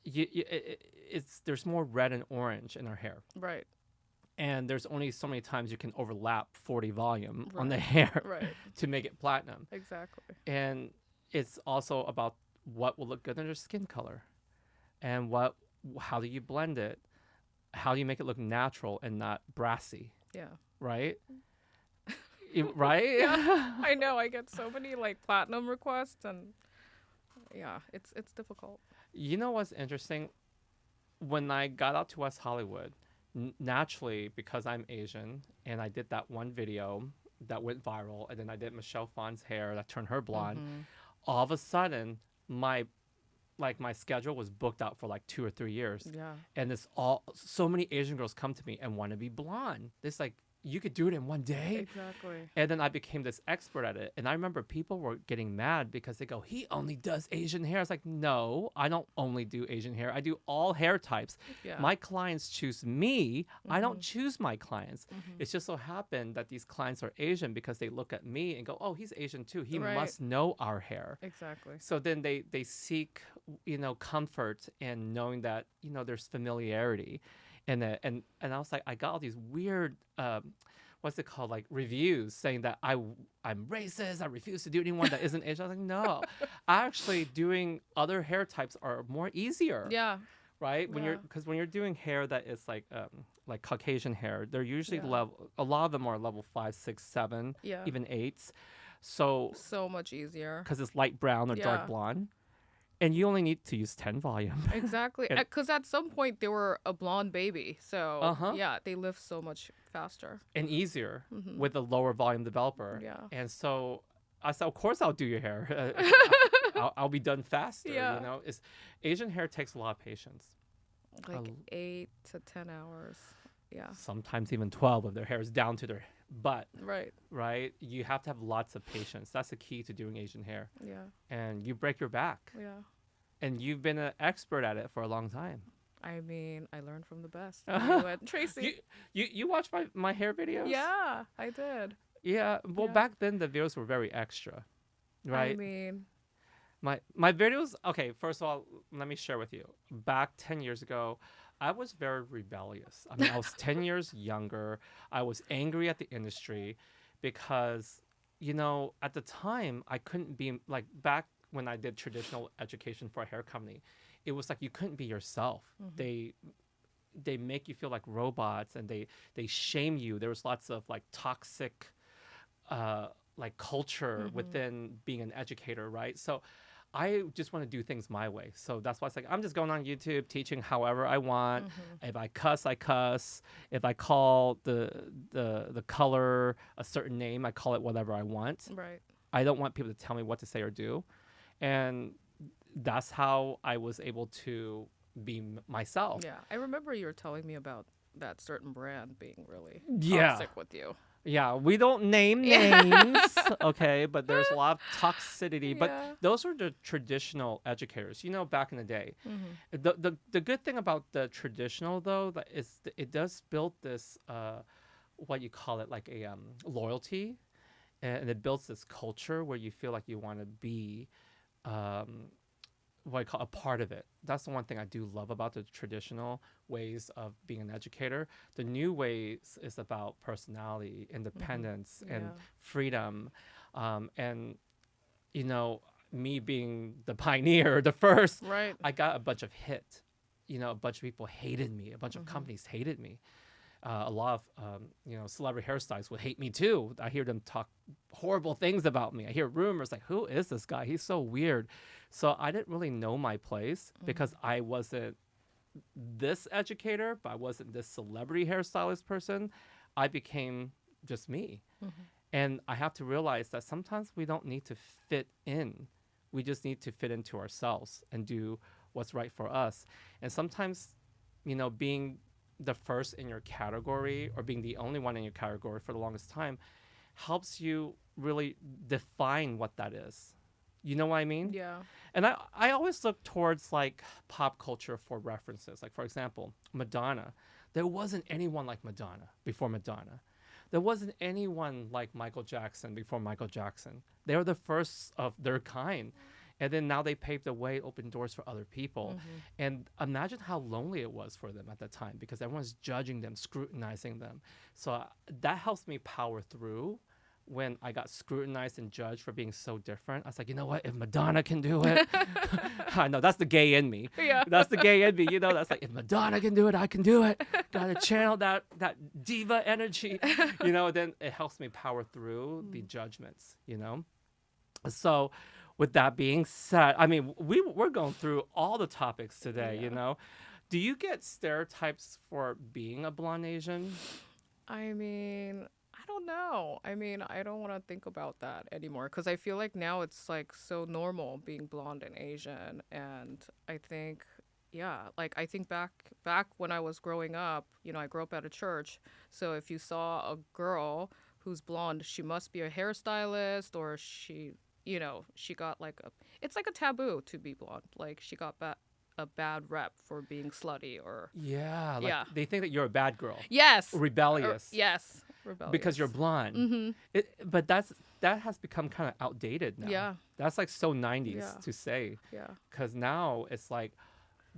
it's there's more red and orange in our hair. Right. And there's only so many times you can overlap 40 volume on the Right. hair Right. to make it platinum. Exactly. And it's also about what will look good in your skin color and how do you blend it. how do you make it look natural and not brassy, Yeah. right? Right? Yeah. I know. I get so many like platinum requests, and yeah, it's difficult. You know what's interesting? When I got out to West Hollywood, naturally, because I'm Asian and I did that one video that went viral, and then I did Michelle Phan's hair that turned her blonde, Mhm. all of a sudden, my schedule was booked out for like 2 or 3 years. Yeah. And it's all so many Asian girls come to me and want to be blonde. It's like, you could do it in one day. Exactly. And then I became this expert at it. And I remember people were getting mad because they go, he only does Asian hair. It's like, no, I don't only do Asian hair. I do all hair types. Yeah. My clients choose me. I don't choose my clients. Mhm. It's just so happened that these clients are Asian because they look at me and go, oh, he's Asian too. He Right. must know our hair. Exactly. So then they seek, comfort in knowing that, there's familiarity. And I was like, I got all these weird, what's it called, like reviews saying that I'm racist. I refuse to do anyone that isn't Asian. I was like, no, actually doing other hair types are more easier. Yeah. Right. Yeah. Because when you're doing hair that is like Caucasian hair, they're usually Yeah. a lot of them are level 5, 6, 7, Yeah. even 8s. So So much easier. because it's light brown or Yeah. dark blonde, and you only need to use 10 volume. Exactly. And- Because at some point they were a blonde baby. So Uh-huh. yeah, they live so much faster. and easier Mhm. with a lower volume developer. Yeah. And so I said, of course I'll do your hair. I'll be done faster. Yeah. It's Asian hair takes a lot of patience. Like 8 to 10 hours. Yeah. Sometimes even 12 if their hair is down to their butt. Right. Right? You have to have lots of patience. That's the key to doing Asian hair. Yeah. And you break your back. Yeah. And you've been an expert at it for a long time. I mean, I learned from the best. You and Tracy. You watch my hair videos? Yeah, I did. Yeah. Well, Yeah. back then the videos were very extra. Right? I mean, My videos, okay, first of all, let me share with you. Back 10 years ago, I was very rebellious. I mean, I was 10 years younger. I was angry at the industry because, at the time, I couldn't be, like, back when I did traditional education for a hair company, it was like you couldn't be yourself. They make you feel like robots, and they shame you. There was lots of, like, toxic, like, culture within being an educator, right? So I just want to do things my way. So that's why it's like, I'm just going on YouTube teaching however I want. If I cuss, I cuss. If I call the color a certain name, I call it whatever I want. right. I don't want people to tell me what to say or do. And that's how I was able to be myself. Yeah. I remember you were telling me about that certain brand being really Yeah. toxic with you. Yeah, we don't name Yeah. names, okay, but there's a lot of toxicity. Yeah. But those were the traditional educators, back in the day. The good thing about the traditional, though, that is it does build this, what you call it, like a loyalty, and it builds this culture where you feel like you want to be what I call a part of it. That's the one thing I do love about the traditional ways of being an educator. The new ways is about personality, independence, and Yeah. freedom. And, me being the pioneer, the first, Right. I got a bunch of hit. A bunch of people hated me. A bunch of companies hated me. A lot of, celebrity hairstylists would hate me too. I hear them talk horrible things about me. I hear rumors like, who is this guy? He's so weird. So I didn't really know my place because I wasn't this educator, but I wasn't this celebrity hairstylist person. I became just me. And I have to realize that sometimes we don't need to fit in. We just need to fit into ourselves and do what's right for us. And sometimes, being the first in your category or being the only one in your category for the longest time helps you really define what that is. You know what I mean? Yeah. And I always look towards like pop culture for references. Like, for example, Madonna. There wasn't anyone like Madonna before Madonna. There wasn't anyone like Michael Jackson before Michael Jackson. They were the first of their kind. And then now they paved the way, opened doors for other people. And imagine how lonely it was for them at that time because everyone's judging them, scrutinizing them. So that helps me power through when I got scrutinized and judged for being so different. I was like, you know what? If Madonna can do it, I know that's the gay in me. Yeah. That's the gay in me. You know, that's like, if Madonna can do it, I can do it. Gotta channel that diva energy. You know, then it helps me power through the judgments. You know, so. With that being said, I mean, we're going through all the topics today, you know. Do you get stereotypes for being a blonde Asian? I mean, I don't know. I mean, I don't want to think about that anymore because I feel like now it's like so normal being blonde and Asian. And I think, yeah, like I think back when I was growing up, you know, I grew up at a church. So if you saw a girl who's blonde, she must be a hairstylist or she, you know, she got like it's like a taboo to be blonde. Like she got a bad rep for being slutty or they think that you're a bad girl. yes, Rebellious. yes, rebellious Because you're blonde. Mm-hmm. But that has become kind of outdated now. Yeah, that's like so 90s to say. Yeah, because now it's like,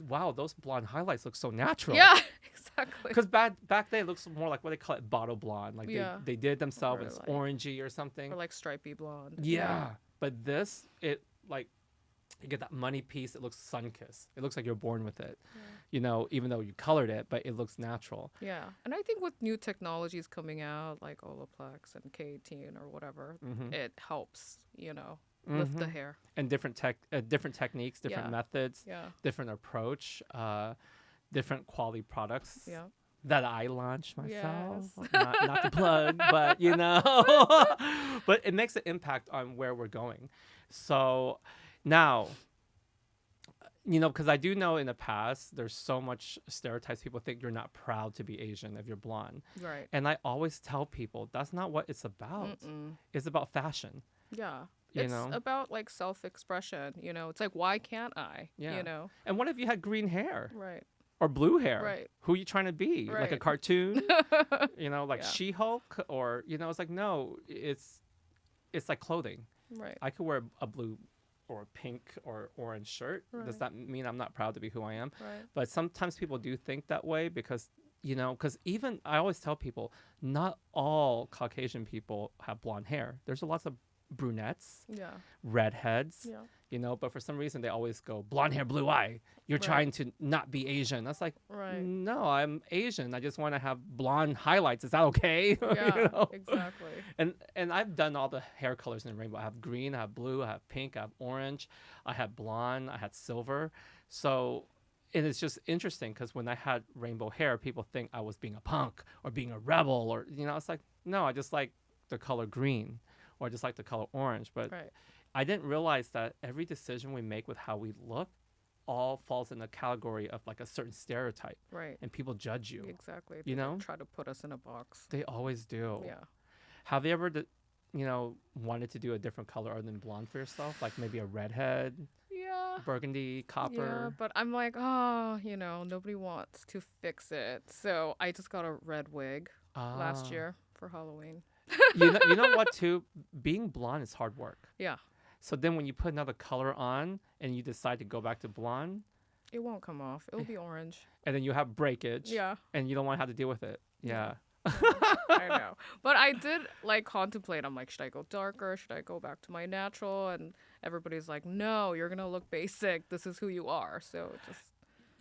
wow, those blonde highlights look so natural. Yeah, exactly. Because back then it looks more like what they call it, bottle blonde. Like they did it themselves. Or It's like, orangey or something. or like stripy blonde. Yeah. But this, it like, you get that money piece. It looks sun-kissed. It looks like you're born with it, you know, even though you colored it, but it looks natural. Yeah. And I think with new technologies coming out, like Olaplex and K18 or whatever, it helps, you know, lift the hair. And different techniques, different methods, different approach, different quality products. Yeah. That I launched myself. Yes. Not to plug, but you know, but it makes an impact on where we're going. So now, you know, because I do know in the past, there's so much stereotypes. People think you're not proud to be Asian if you're blonde. Right. And I always tell people that's not what it's about. It's about fashion. Yeah. You it's know? about like self-expression, you know. It's like, why can't I? Yeah. You know. And what if you had green hair? Right. Or blue hair. Right. Who are you trying to be? Like a Right. cartoon? You know, like She-Hulk? Or, you know, it's like, no, it's like clothing. Right. I could wear a blue or pink or orange shirt. Does that mean I'm not proud to be who I am? Right. But sometimes people do think that way because, you know, because even I always tell people, not all Caucasian people have blonde hair. There's lots of brunettes, redheads, you know, but for some reason they always go blonde hair, blue eye. You're trying to not be Asian. That's like, no, I'm Asian. I just want to have blonde highlights. Is that okay? Yeah, you know? exactly. And I've done all the hair colors in the rainbow. I have green, I have blue, I have pink, I have orange, I had blonde, I had silver. So, and it's just interesting because when I had rainbow hair, people think I was being a punk or being a rebel or, you know, it's like, no, I just like the color green. Or just like the color orange. But I didn't realize that every decision we make with how we look all falls in the category of like a certain stereotype. Right. And people judge you. Exactly. You know? Try to put us in a box. They always do. Yeah. Have you ever, you know, wanted to do a different color other than blonde for yourself? Like maybe a redhead? Yeah. Burgundy, copper? Yeah, but I'm like, oh, you know, nobody wants to fix it. So I just got a red wig last year for Halloween. You know what too? Being blonde is hard work. Yeah. So then when you put another color on and you decide to go back to blonde, it won't come off. It'll be orange. And then you have breakage. Yeah. And you don't want to have to deal with it. Yeah. I know. But I did like contemplate. I'm like, should I go darker? Should I go back to my natural? And everybody's like, no, you're going to look basic. This is who you are. So just.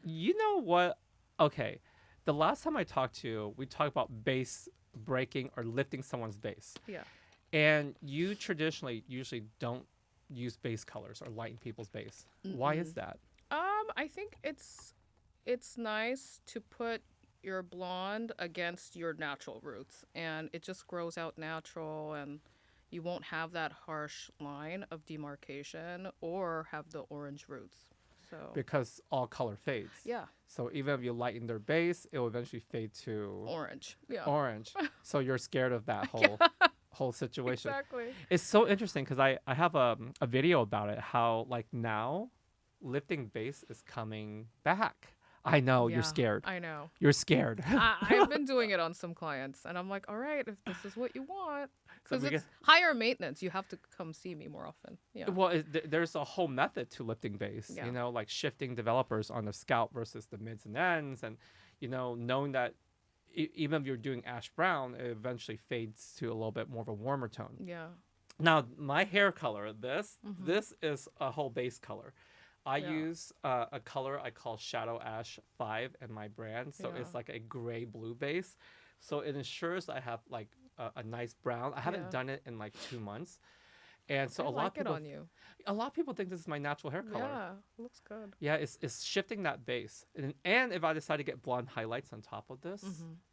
You know what? Okay. The last time I talked to you, we talked about base breaking or lifting someone's base. Yeah. And you traditionally usually don't use base colors or lighten people's base. Why is that? I think it's nice to put your blonde against your natural roots, and it just grows out natural, and you won't have that harsh line of demarcation or have the orange roots. So because all color fades. Yeah. So even if you lighten their base, it will eventually fade to orange. Yeah. Orange. So you're scared of that whole situation. Exactly. It's so interesting because I have a video about it, how like now lifting base is coming back. I know you're scared. I know. You're scared. I've been doing it on some clients, and I'm like, all right, if this is what you want, because it's higher maintenance. You have to come see me more often. Yeah. Well, there's a whole method to lifting base. Yeah. You know, like shifting developers on the scalp versus the mids and ends, and you know, knowing that even if you're doing ash brown, it eventually fades to a little bit more of a warmer tone. Yeah. Now, my hair color, this is a whole base color. I Yeah. use a color I call Shadow Ash 5 in my brand. So it's Yeah. like a gray blue base. So it ensures I have like a nice brown. I haven't Yeah. done it in like 2 months. And so I a lot like of people, it on you. a lot of people think this is my natural hair color. Yeah, looks good. Yeah, it's shifting that base. And if I decide to get blonde highlights on top of this,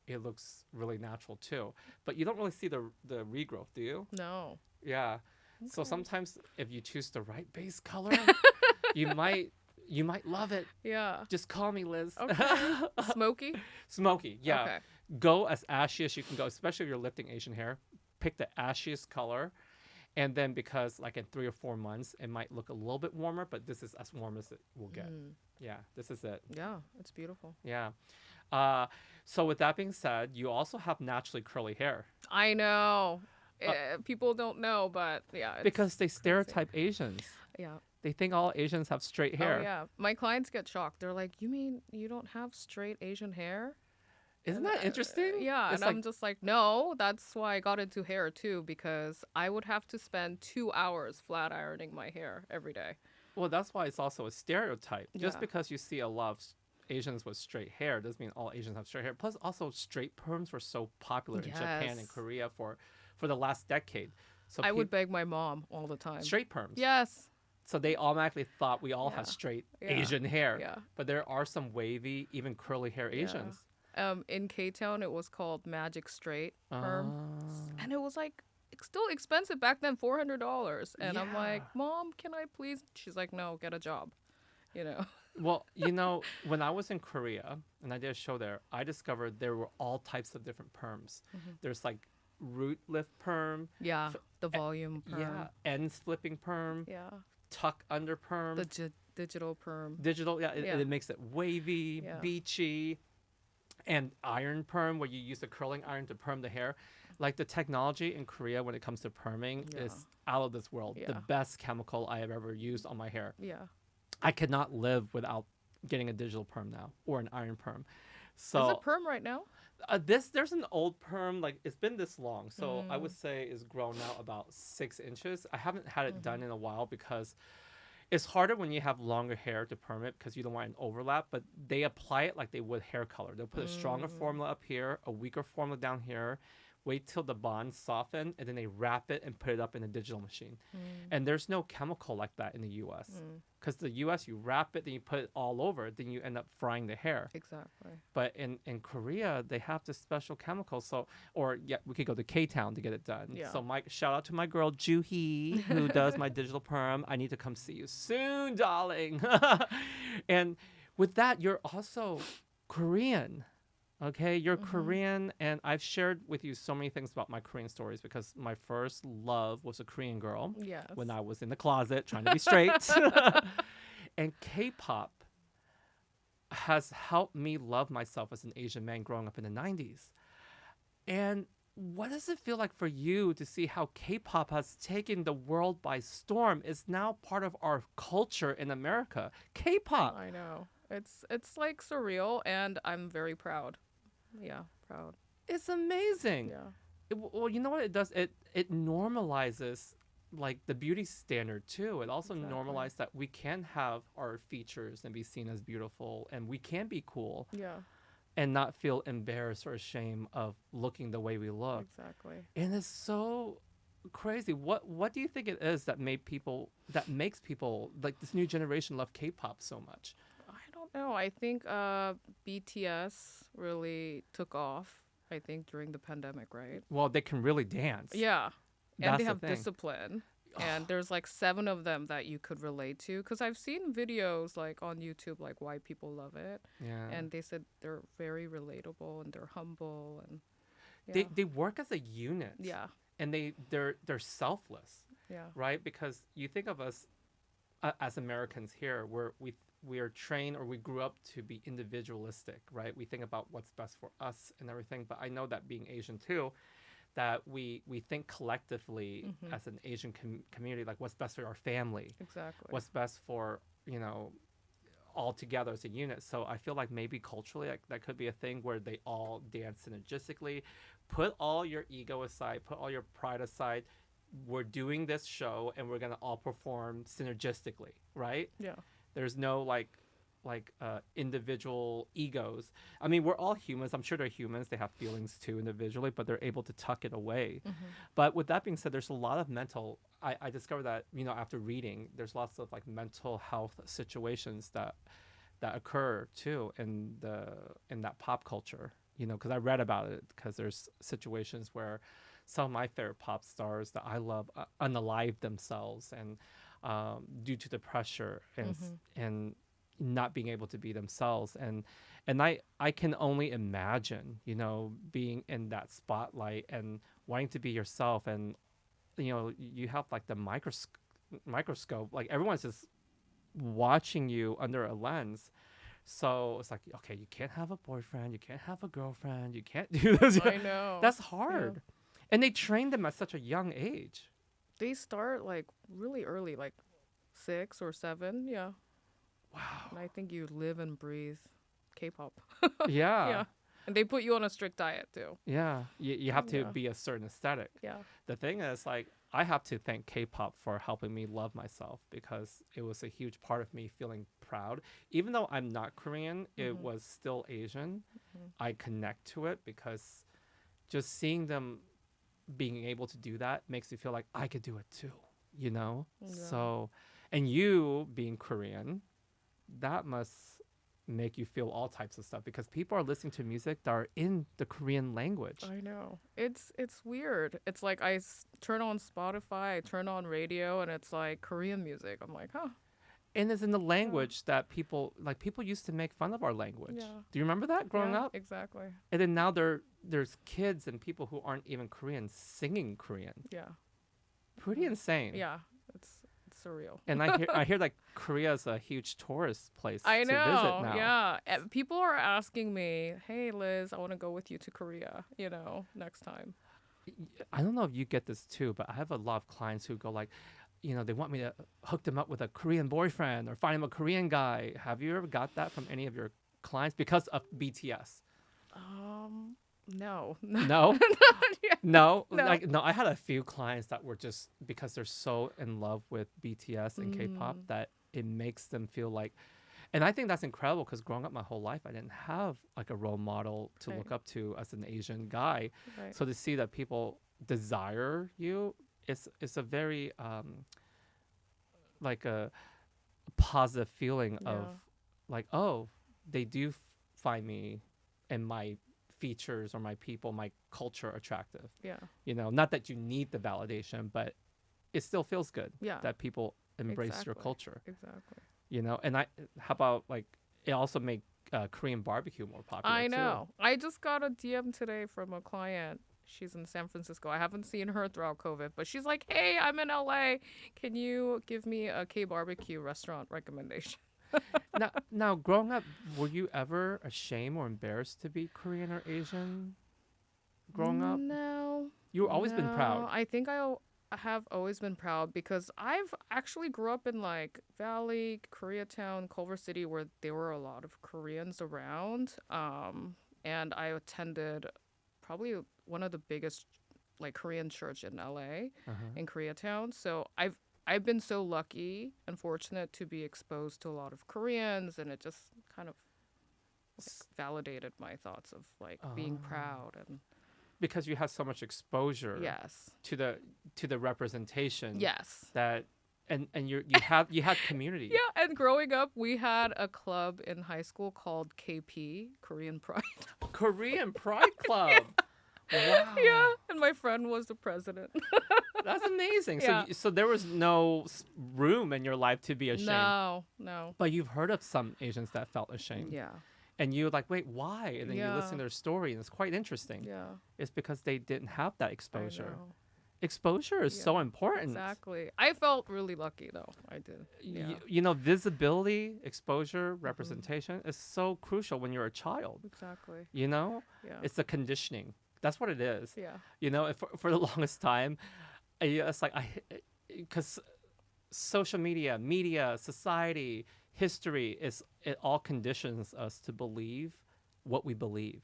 it looks really natural too. But you don't really see the regrowth, do you? No. Yeah. So Okay. sometimes if you choose the right base color, you might love it. Yeah. Just call me Liz. Okay. Smoky? Smoky, yeah. Okay. Go as ashy as you can go, especially if you're lifting Asian hair. Pick the ashiest color. And then because like in 3 or 4 months, it might look a little bit warmer, but this is as warm as it will get. Yeah, this is it. Yeah, it's beautiful. Yeah. So with that being said, you also have naturally curly hair. I know. People don't know, but yeah. It's Because they crazy. stereotype Asians. Yeah. They think all Asians have straight hair. Oh, yeah. My clients get shocked. They're like, you mean you don't have straight Asian hair? Isn't that interesting? Yeah, It's and I'm just like, no, that's why I got into hair too, because I would have to spend 2 hours flat ironing my hair every day. Well, that's why it's also a stereotype. Just Yeah. because you see a lot of Asians with straight hair doesn't mean all Asians have straight hair. Plus, also straight perms were so popular in Japan and Yes. Korea for the last decade. So I would beg my mom all the time. straight perms. Yes. So they automatically thought we all Yeah. had straight Yeah. Asian hair. Yeah. But there are some wavy, even curly hair Yeah. Asians. In K-Town, it was called Magic Straight Perm. Ah. And it was like still expensive back then, $400. And I'm like, Yeah. Mom, can I please? She's like, no, get a job. You know? Well, when I was in Korea and I did a show there, I discovered there were all types of different perms. There's like root lift perm, Yeah. The volume perm. yeah, ends flipping perm, Yeah. tuck under perm, The digital perm. digital, yeah, Yeah. it makes it wavy, Yeah. beachy, and iron perm where you use a curling iron to perm the hair. Like the technology in Korea when it comes to perming Yeah. is out of this world. The Yeah. best chemical I have ever used on my hair. Yeah. I could not live without getting a digital perm now or an iron perm. So Is it perm right now? there's an old perm, like it's been this long, so I Mm. would say it's grown out about 6 inches. I haven't had it done Mm-hmm. in a while because it's harder when you have longer hair to perm it because you don't want an overlap, but they apply it like they would hair color. They'll put a stronger Mm. formula up here, a weaker formula down here, wait till the bonds soften, and then they wrap it and put it up in a digital machine. And there's no chemical like that in the US. Because the US, you wrap it, then you put it all over, then you end up frying the hair. Exactly. But in Korea, they have this special chemical. So, or yeah, we could go to K-Town to get it done. Yeah. So shout out to my girl Juhee, who does my digital perm. I need to come see you soon, darling. And with that, you're also Korean. Okay, you're Korean, and I've shared with you so many things about my Korean stories because my first love was a Korean girl Yes. when I was in the closet trying to be straight. And K-pop has helped me love myself as an Asian man growing up in the 90s. And what does it feel like for you to see how K-pop has taken the world by storm? It's now part of our culture in America. K-pop. I know. It's like surreal, and I'm very proud. Yeah, proud. It's amazing. Yeah. Well, you know what it does? It normalizes like the beauty standard too. It also Exactly. normalizes that we can have our features and be seen as beautiful, and we can be cool Yeah. and not feel embarrassed or ashamed of looking the way we look. Exactly. And it's so crazy. What do you think it is that makes people like this new generation love K-pop so much? I don't know. I think BTS really took off. I think during the pandemic, right? Well, they can really dance. Yeah. And That's they the have thing. discipline. And there's like 7 of them that you could relate to. Because I've seen videos like on YouTube, like why people love it. Yeah. And they said they're very relatable and they're humble. And yeah. They work as a unit. Yeah. And they're selfless. Yeah. Right? Because you think of us as Americans here, we are trained or we grew up to be individualistic, right? We think about what's best for us and everything. But I know that being Asian too, that we think collectively as an Asian community, like what's best for our family, Exactly. what's best for all together as a unit. So I feel like maybe culturally that could be a thing where they all dance synergistically. Put all your ego aside, put all your pride aside. We're doing this show and we're gonna all perform synergistically, right? Yeah. There's no individual egos. I mean, we're all humans. I'm sure they're humans. They have feelings too individually, but they're able to tuck it away. But with that being said, there's a lot of mental. I discovered that after reading, there's lots of like mental health situations that occur too in that pop culture. Because I read about it. Because there's situations where some of my favorite pop stars that I love unalive themselves and due to the pressure and not being able to be themselves. And I can only imagine, being in that spotlight and wanting to be yourself. And, you have like the microscope, like everyone's just watching you under a lens. So it's like, okay, you can't have a boyfriend, you can't have a girlfriend, you can't do this. I know. That's hard. Yeah. And they train them at such a young age. They start like really early, like 6 or 7. Yeah. Wow. And I think you live and breathe K-pop. Yeah. Yeah. And they put you on a strict diet too. Yeah. You have to be a certain aesthetic. Yeah. The thing is, like, I have to thank K-pop for helping me love myself because it was a huge part of me feeling proud. Even though I'm not Korean, it was still Asian. I connect to it because just seeing them being able to do that makes me feel like I could do it too, Yeah. So, and you being Korean, that must make you feel all types of stuff because people are listening to music that are in the Korean language. I know. It's weird. It's like I turn on Spotify, I turn on radio, and it's like Korean music. I'm like, huh. And it's in the language that people used to make fun of our language. Yeah. Do you remember that growing up? Exactly. And then now there's kids and people who aren't even Korean singing Korean. Yeah. Pretty insane. Yeah. It's surreal. And I hear like Korea is a huge tourist place I know, to visit now. Yeah. People are asking me, hey, Liz, I want to go with you to Korea, next time. I don't know if you get this too, but I have a lot of clients who go like, they want me to hook them up with a Korean boyfriend or find them a Korean guy. Have you ever got that from any of your clients because of BTS? No. No? Yeah. No? No, I had a few clients that were just because they're so in love with BTS and K-pop that it makes them feel like, and I think that's incredible because growing up my whole life, I didn't have like a role model to look up to as an Asian guy. Right. So to see that people desire you, it's a very like a positive feeling of like, oh, they do find me and my features or my people, my culture attractive. Yeah. Not that you need the validation, but it still feels good that people embrace your culture. Exactly. And how about like it also made Korean barbecue more popular I know. too. I just got a DM today from a client. She's in San Francisco. I haven't seen her throughout COVID, but she's like, hey, I'm in LA. Can you give me a K-barbecue restaurant recommendation? Now, growing up, were you ever ashamed or embarrassed to be Korean or Asian growing up? No. You've always been proud. I think I have always been proud because I've actually grew up in like Valley, Koreatown, Culver City, where there were a lot of Koreans around. And I attended probably one of the biggest like Korean church in LA in Koreatown. So I've been so lucky and fortunate to be exposed to a lot of Koreans, and it just kind of validated my thoughts of like being proud and because you had so much exposure to the representation that and you had community. Yeah, and growing up we had a club in high school called KP, Korean Pride. Korean Pride Club. Wow. Yeah, and my friend was the president. That's amazing. Yeah. So there was no room in your life to be ashamed. No. But you've heard of some Asians that felt ashamed. Yeah. And you're like, wait, why? And then you listen to their story, and it's quite interesting. Yeah. It's because they didn't have that exposure. I know. Exposure is so important. Exactly. I felt really lucky, though. I did. Yeah. Visibility, exposure, representation is so crucial when you're a child. Exactly. Yeah. It's the conditioning. That's what it is. Yeah. For the longest time, it's like because social media, society, history it all conditions us to believe what we believe.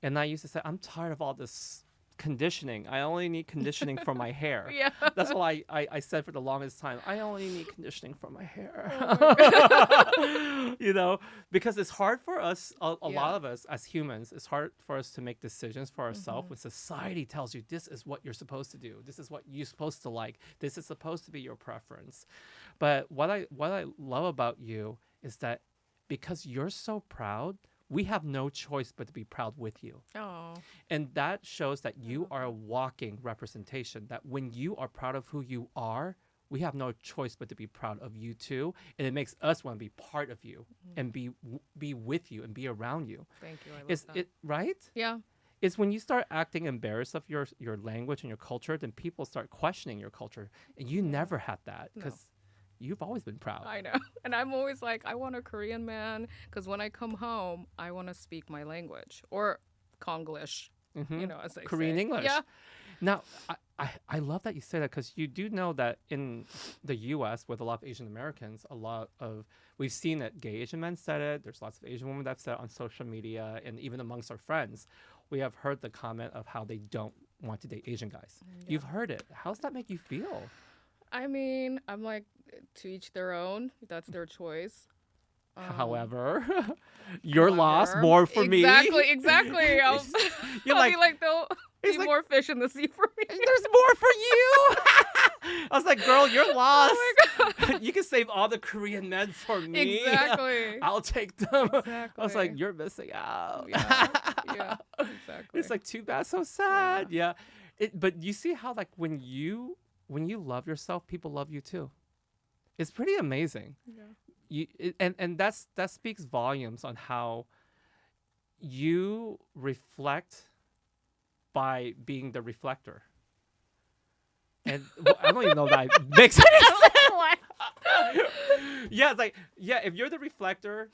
And I used to say, I'm tired of all this conditioning. I only need conditioning for my hair. Yeah. That's what I said for the longest time. I only need conditioning for my hair. Oh my You know, because it's hard for us, a Yeah. lot of us as humans, it's hard for us to make decisions for ourselves Mm-hmm. when society tells you this is what you're supposed to do. This is what you're supposed to like. This is supposed to be your preference. But what I love about you is that because you're so proud, we have no choice but to be proud with you. Oh. And that shows that you love are a walking representation, that when you are proud of who you are, we have no choice but to be proud of you too. And it makes us want to be part of you and be with you and be around you. Thank you. I love Is that. it right? Yeah. It's when you start acting embarrassed of your language and your culture, then people start questioning your culture. And you never had that No. because you've always been proud. I know. And I'm always like, I want a Korean man because when I come home, I want to speak my language or Konglish, Mhm. you know, as they Korean say. English. Yeah. Now, I love that you say that because you do know that in the U.S. with a lot of Asian Americans, we've seen that gay Asian men said it. There's lots of Asian women that have said it on social media, and even amongst our friends, we have heard the comment of how they don't want to date Asian guys. You've heard it. How does that make you feel? I mean, I'm like, to each their own. That's their choice. However, your loss, However- more for me. Exactly. I'll You're I'll like, be like, there'll it's be like- more fish in the sea for me. there's more for you. I was like, girl, you're lost. Oh my God. You can save all the Korean men for me. Exactly. I'll take them. I was Exactly. like, you're missing out. Yeah, exactly. It's like too bad, so sad. Yeah. But you see how like when you love yourself, people love you too. It's pretty amazing. Yeah. And that speaks volumes on how you reflect by being the reflector. And I don't even know that makes any sense. Yeah, it's like, yeah, if you're the reflector,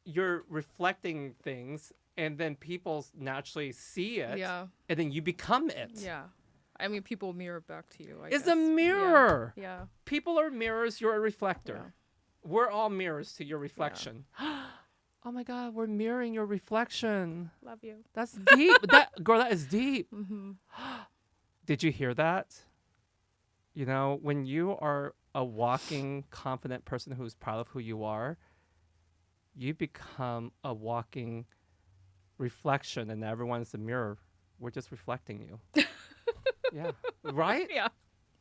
you're reflecting things, and then people naturally see it, Yeah. and then you become it. Yeah. I mean, people mirror back to you. It's guess. a mirror. Yeah. People are mirrors, you're a reflector. Yeah. We're all mirrors to your reflection. Oh my God, we're mirroring your reflection. Love you. That's deep. Girl, that is deep. Mm-hmm. Did you hear that? You know, when you are a walking, confident person who's proud of who you are, you become a walking reflection, and everyone's a mirror. We're just reflecting you. Yeah. Right? Yeah.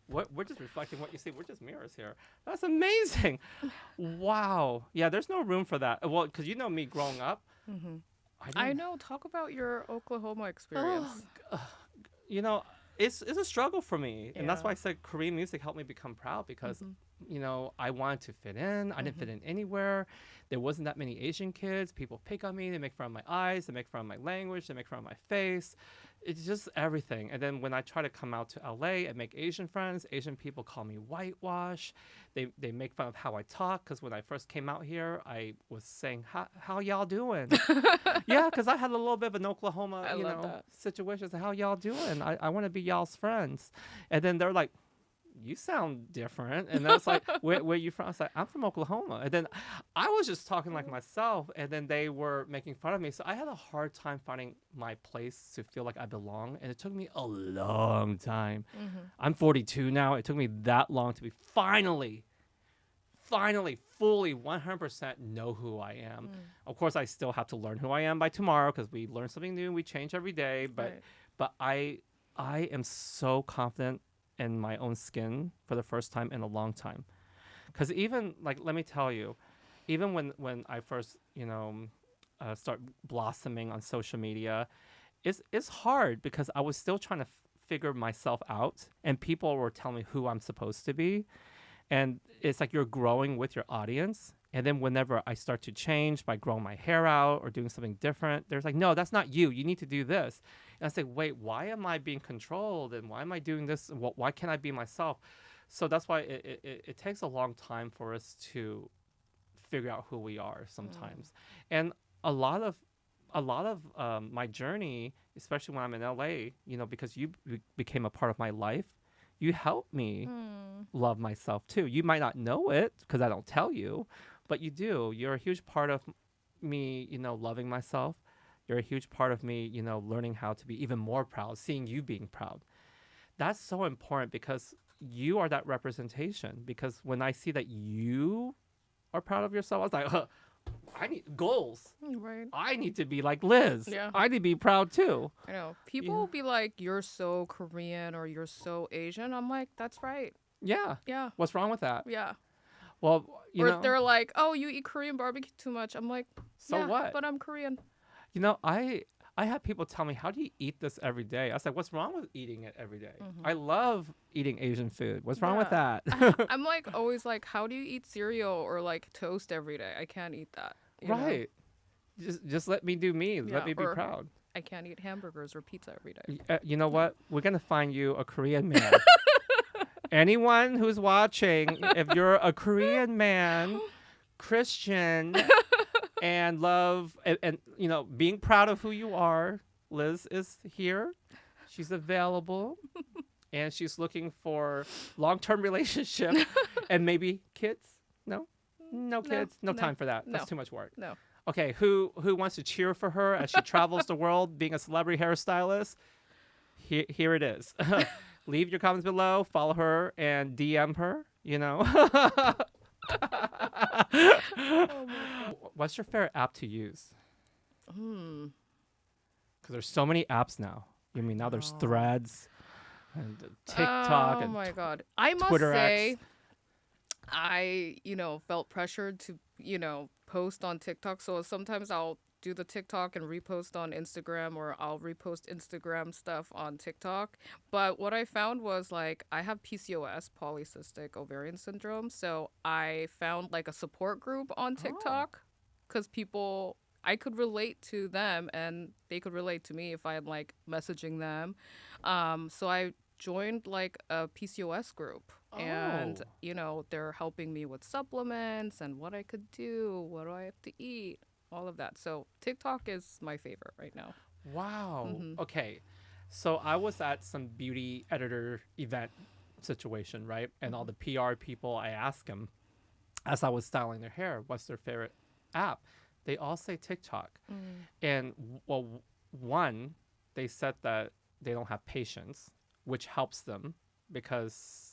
We're just reflecting what you see. We're just mirrors here. That's amazing. Wow. Yeah, there's no room for that. Well, because you know me growing up. Mm-hmm. I I know. Talk about your Oklahoma experience. You know, it's a struggle for me. And that's Yeah. why I said Korean music helped me become proud because, you know, I wanted to fit in. I didn't fit in anywhere. There wasn't that many Asian kids. People pick on me. They make fun of my eyes. They make fun of my language. They make fun of my face. It's just everything. And then when I try to come out to LA and make Asian friends, Asian people call me whitewash. They make fun of how I talk because when I first came out here, I was saying, how y'all doing? Yeah, because I had a little bit of an Oklahoma I love that. situation. So how y'all doing? I want to be y'all's friends. And then they're like, you sound different. And I was like, where you from? I was like, I'm from Oklahoma. And then I was just talking like myself, and then they were making fun of me. So I had a hard time finding my place to feel like I belong. And it took me a long time. I'm 42 now. It took me that long to be finally, fully 100% know who I am. Of course, I still have to learn who I am by tomorrow because we learn something new. We change every day. But I am so confident in my own skin for the first time in a long time. Because even, like, let me tell you, even when I first, start blossoming on social media, it's hard because I was still trying to figure myself out, and people were telling me who I'm supposed to be. And it's like you're growing with your audience. And then whenever I start to change by growing my hair out or doing something different, there's like, no, that's not you. You need to do this. And I say, wait, why am I being controlled? And why am I doing this? And why can't I be myself? So that's why it takes a long time for us to figure out who we are sometimes. And a lot of my journey, especially when I'm in LA, because you became a part of my life, you helped me love myself too. You might not know it because I don't tell you, but you do. You're a huge part of me, loving myself. You're a huge part of me, learning how to be even more proud, seeing you being proud. That's so important because you are that representation. Because when I see that you are proud of yourself, I was like, I need goals. Right. I need to be like Liz. Yeah. I need to be proud too. I know. People will be like, you're so Korean or you're so Asian. I'm like, that's right. Yeah. Yeah. What's wrong with that? Yeah. Well, or if they're like, oh, you eat Korean barbecue too much. I'm like, so yeah, what? But I'm Korean. I have people tell me, how do you eat this every day? I was like, what's wrong with eating it every day? Mhm. I love eating Asian food. What's wrong with that? I'm like always like, how do you eat cereal or like toast every day? I can't eat that. You know? Right. Just let me do me. Yeah, let me be or- proud. I can't eat hamburgers or pizza every day. You know what? We're going to find you a Korean man. Anyone who's watching, if you're a Korean man, Christian, and love, and being proud of who you are, Liz is here. She's available. And she's looking for long-term relationship and maybe kids. No kids. No time for that. That's too much work. No. Okay, who wants to cheer for her as she travels the world being a celebrity hairstylist? Here it is. Leave your comments below, follow her, and DM her, What's your favorite app to use? Because there's so many apps now. Now there's Threads and TikTok and my God. I must Twitter say, X. I, felt pressured to, post on TikTok. So sometimes I'll do the TikTok and repost on Instagram, or I'll repost Instagram stuff on TikTok. But what I found was like I have PCOS, polycystic ovarian syndrome. So I found like a support group on TikTok because I could relate to them and they could relate to me if I'm like messaging them. So I joined like a PCOS group. And, they're helping me with supplements and what I could do, what do I have to eat, all of that. So TikTok is my favorite right now. Wow. Mm-hmm. Okay. So I was at some beauty editor event situation, right? And all the PR people, I asked them as I was styling their hair, what's their favorite app? They all say TikTok. And one, they said that they don't have patience, which helps them because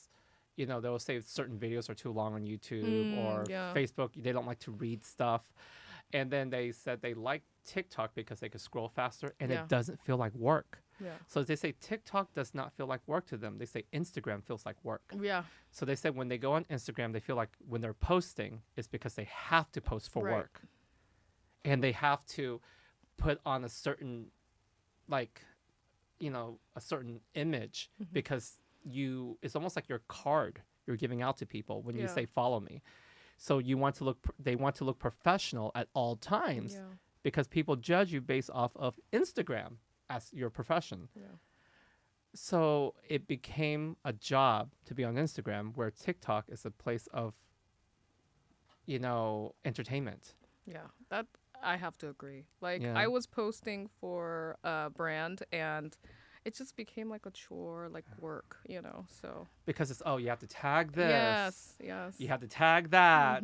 they'll say certain videos are too long on YouTube or Facebook. They don't like to read stuff. And then they said they like TikTok because they could scroll faster and it doesn't feel like work. Yeah. So they say TikTok does not feel like work to them. They say Instagram feels like work. Yeah. So they said when they go on Instagram, they feel like when they're posting, it's because they have to post for work. And they have to put on a certain, a certain image because it's almost like your card you're giving out to people when you say follow me. So they want to look professional at all times because people judge you based off of Instagram as your profession. Yeah. So it became a job to be on Instagram, where TikTok is a place of entertainment. Yeah, that I have to agree. I was posting for a brand and it just became like a chore, like work, so. Because it's, you have to tag this. Yes. You have to tag that.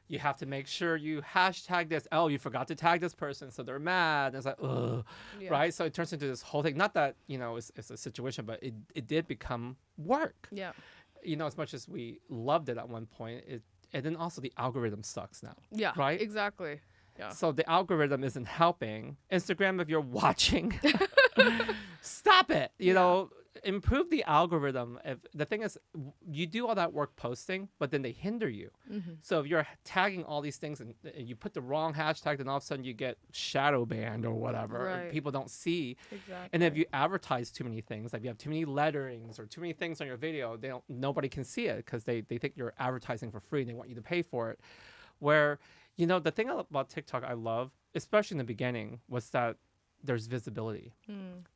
You have to make sure you hashtag this. Oh, you forgot to tag this person, so they're mad. And it's like, ugh, right? So it turns into this whole thing. Not that, it's a situation, but it did become work. Yeah. As much as we loved it at one point, and then also the algorithm sucks now. Yeah, right? Exactly. Yeah. So the algorithm isn't helping. Instagram, if you're watching, stop it. Improve the algorithm. The thing is, you do all that work posting, but then they hinder you. So if you're tagging all these things and you put the wrong hashtag, then all of a sudden you get shadow banned or whatever. Right. And people don't see. Exactly. And if you advertise too many things, like you have too many letterings or too many things on your video, nobody can see it because they think you're advertising for free and they want you to pay for it. Where the thing about TikTok I love, especially in the beginning, was that there's visibility.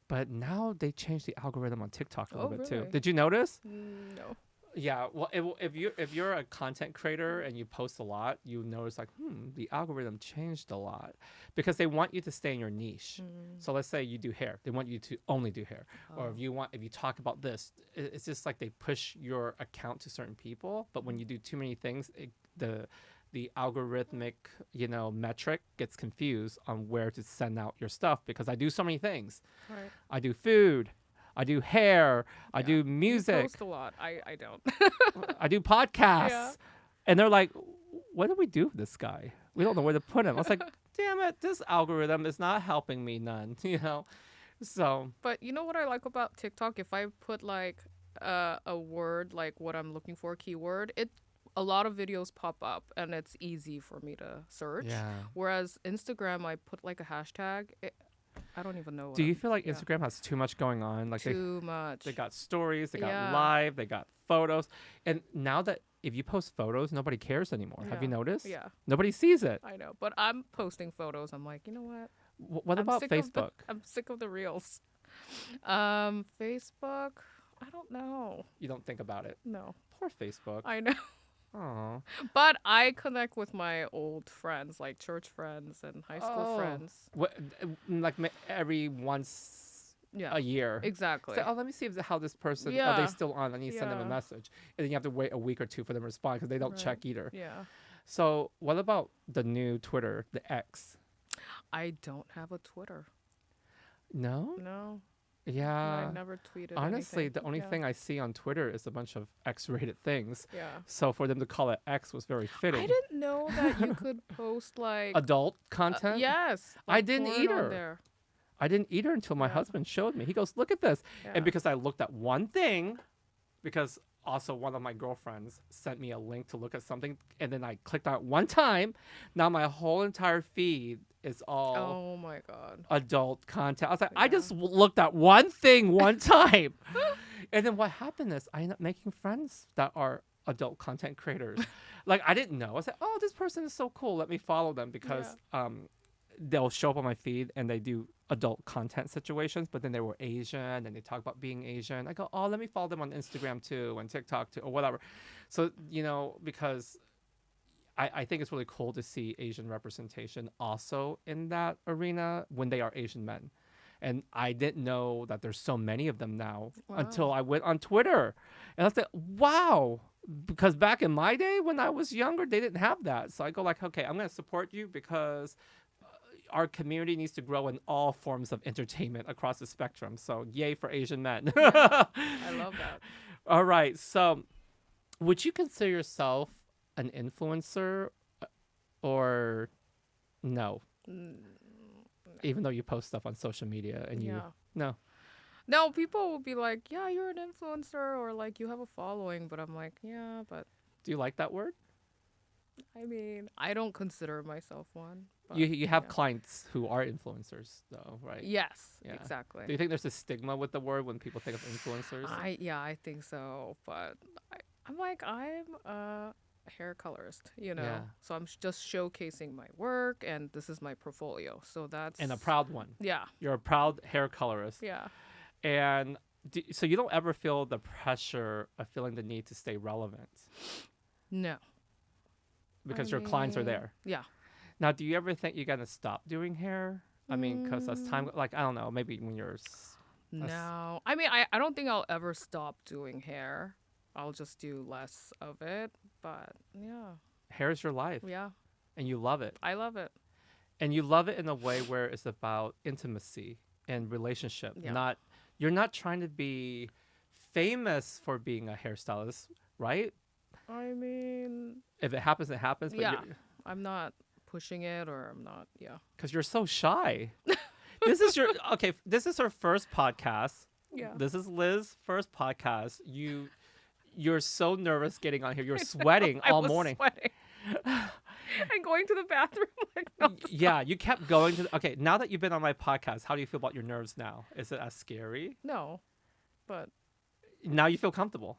But now they changed the algorithm on TikTok a little bit too. Did you notice? No. Yeah. Well, if you're a content creator and you post a lot, you notice like, the algorithm changed a lot because they want you to stay in your niche. So let's say you do hair, they want you to only do hair. Or if you talk about this, it's just like they push your account to certain people. But when you do too many things, the the algorithmic, metric gets confused on where to send out your stuff because I do so many things. Right. I do food, I do hair, I do You music, post a lot. I don't. I do podcasts. Yeah. And they're like, what do we do with this guy? We don't know where to put him. I was like, damn it, this algorithm is not helping me none, So, But you know what I like about TikTok? If I put like a word, like what I'm looking for, keyword, a lot of videos pop up and it's easy for me to search. yeah. Whereas Instagram, I put like a hashtag. I don't even know. Do you feel like yeah. Instagram has too much going on? Like Too much. they got stories, they got Yeah. live, they got photos. And now that if you post photos, nobody cares anymore. Have you Yeah. noticed? Yeah, Nobody sees it. I know. But I'm posting photos. I'm like, you know what? What I'm about sick of Facebook? I'm sick of the reels. Facebook, I don't know. You don't think about it. No, Poor Facebook. I know. Oh. But I connect with my old friends, like church friends and high school friends. Like every once Yeah, a year. exactly. Say, oh, let me see how this person, are Yeah. they still on? I need to send them a Yeah. message. And then you have to wait a week or two for them to respond because they don't Right. check either. Yeah. So what about the new Twitter, the X? I don't have a Twitter. No? No, Yeah. I never tweeted Honestly, anything. the only Yeah. thing I see on Twitter is a bunch of X-rated things. Yeah. So for them to call it X was very fitting. I didn't know that you could post like Adult content? yes. I didn't porn on either. there. I didn't either until my Yeah. husband showed me. He goes, look at this. Yeah. And because I looked at one thing, because also one of my girlfriends sent me a link to look at something, and then I clicked on it one time. Now my whole entire feed is all Oh my god. adult content. I was like, I Yeah. just looked at one thing one time. And then what happened is I ended up making friends that are adult content creators. Like I didn't know. I was like, oh, this person is so cool. Let me follow them because they'll show up on my feed and they do adult content situations, but then they were Asian and they talk about being Asian. I go, oh, let me follow them on Instagram too and TikTok too or whatever. So, because I think it's really cool to see Asian representation also in that arena when they are Asian men. And I didn't know that there's so many of them now until I went on Twitter. And I was like, wow. Because back in my day when I was younger, they didn't have that. So I go like, okay, I'm going to support you because our community needs to grow in all forms of entertainment across the spectrum. So yay for Asian men. I love that. All right. So would you consider yourself an influencer or no? Even though you post stuff on social media and you no. No, people will be like, yeah, you're an influencer or like you have a following, but I'm like, yeah, but Do you like that word? I mean, I don't consider myself one. But, You have clients who are influencers though, right? Yes, Yeah. exactly. Do you think there's a stigma with the word when people think of influencers? I think so, but I'm a hair colorist, Yeah. so I'm just showcasing my work and this is my portfolio. So that's And a proud one. yeah, You're a proud hair colorist. yeah. And so you don't ever feel the pressure of feeling the need to stay relevant No. because I your clients are mean, there. Yeah. Now, do you ever think you're going to stop doing hair? I mean, because as time, like, I don't know, maybe when you're... No. I mean, I don't think I'll ever stop doing hair. I'll just do less of it. But yeah. Hair is your life. Yeah. And you love it. I love it. And you love it in a way where it's about intimacy and relationship. Yeah. You're not trying to be famous for being a hairstylist, right? I mean, If it happens, it happens. But yeah. I'm not pushing it or I'm not, yeah. Because you're so shy. This is her first podcast. Yeah. This is Liz's first podcast. You're so nervous getting on here. You're sweating all morning. Sweating. And going to the bathroom like Yeah, you kept going to. Okay, now that you've been on my podcast, how do you feel about your nerves now? Is it as scary? No, but Now you feel comfortable.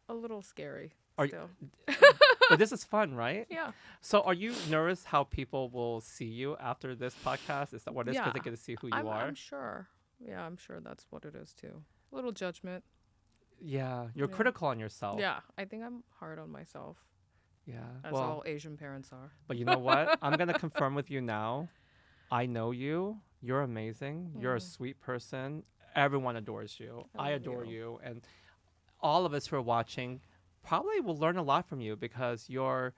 a little scary Are still. But this is fun, right? Yeah. So are you nervous how people will see you after this podcast? Is that what it is? Because they Yeah. get to see who you are? I'm sure. Yeah, I'm sure that's what it is too. A little judgment. Yeah, you're Yeah. critical on yourself. Yeah, I think I'm hard on myself, Yeah. as Well, all Asian parents are. but you know what? I'm going to confirm with you now. I know you. You're amazing. You're a sweet person. Everyone adores you. I love adore you. you. And all of us who are watching probably will learn a lot from you because you're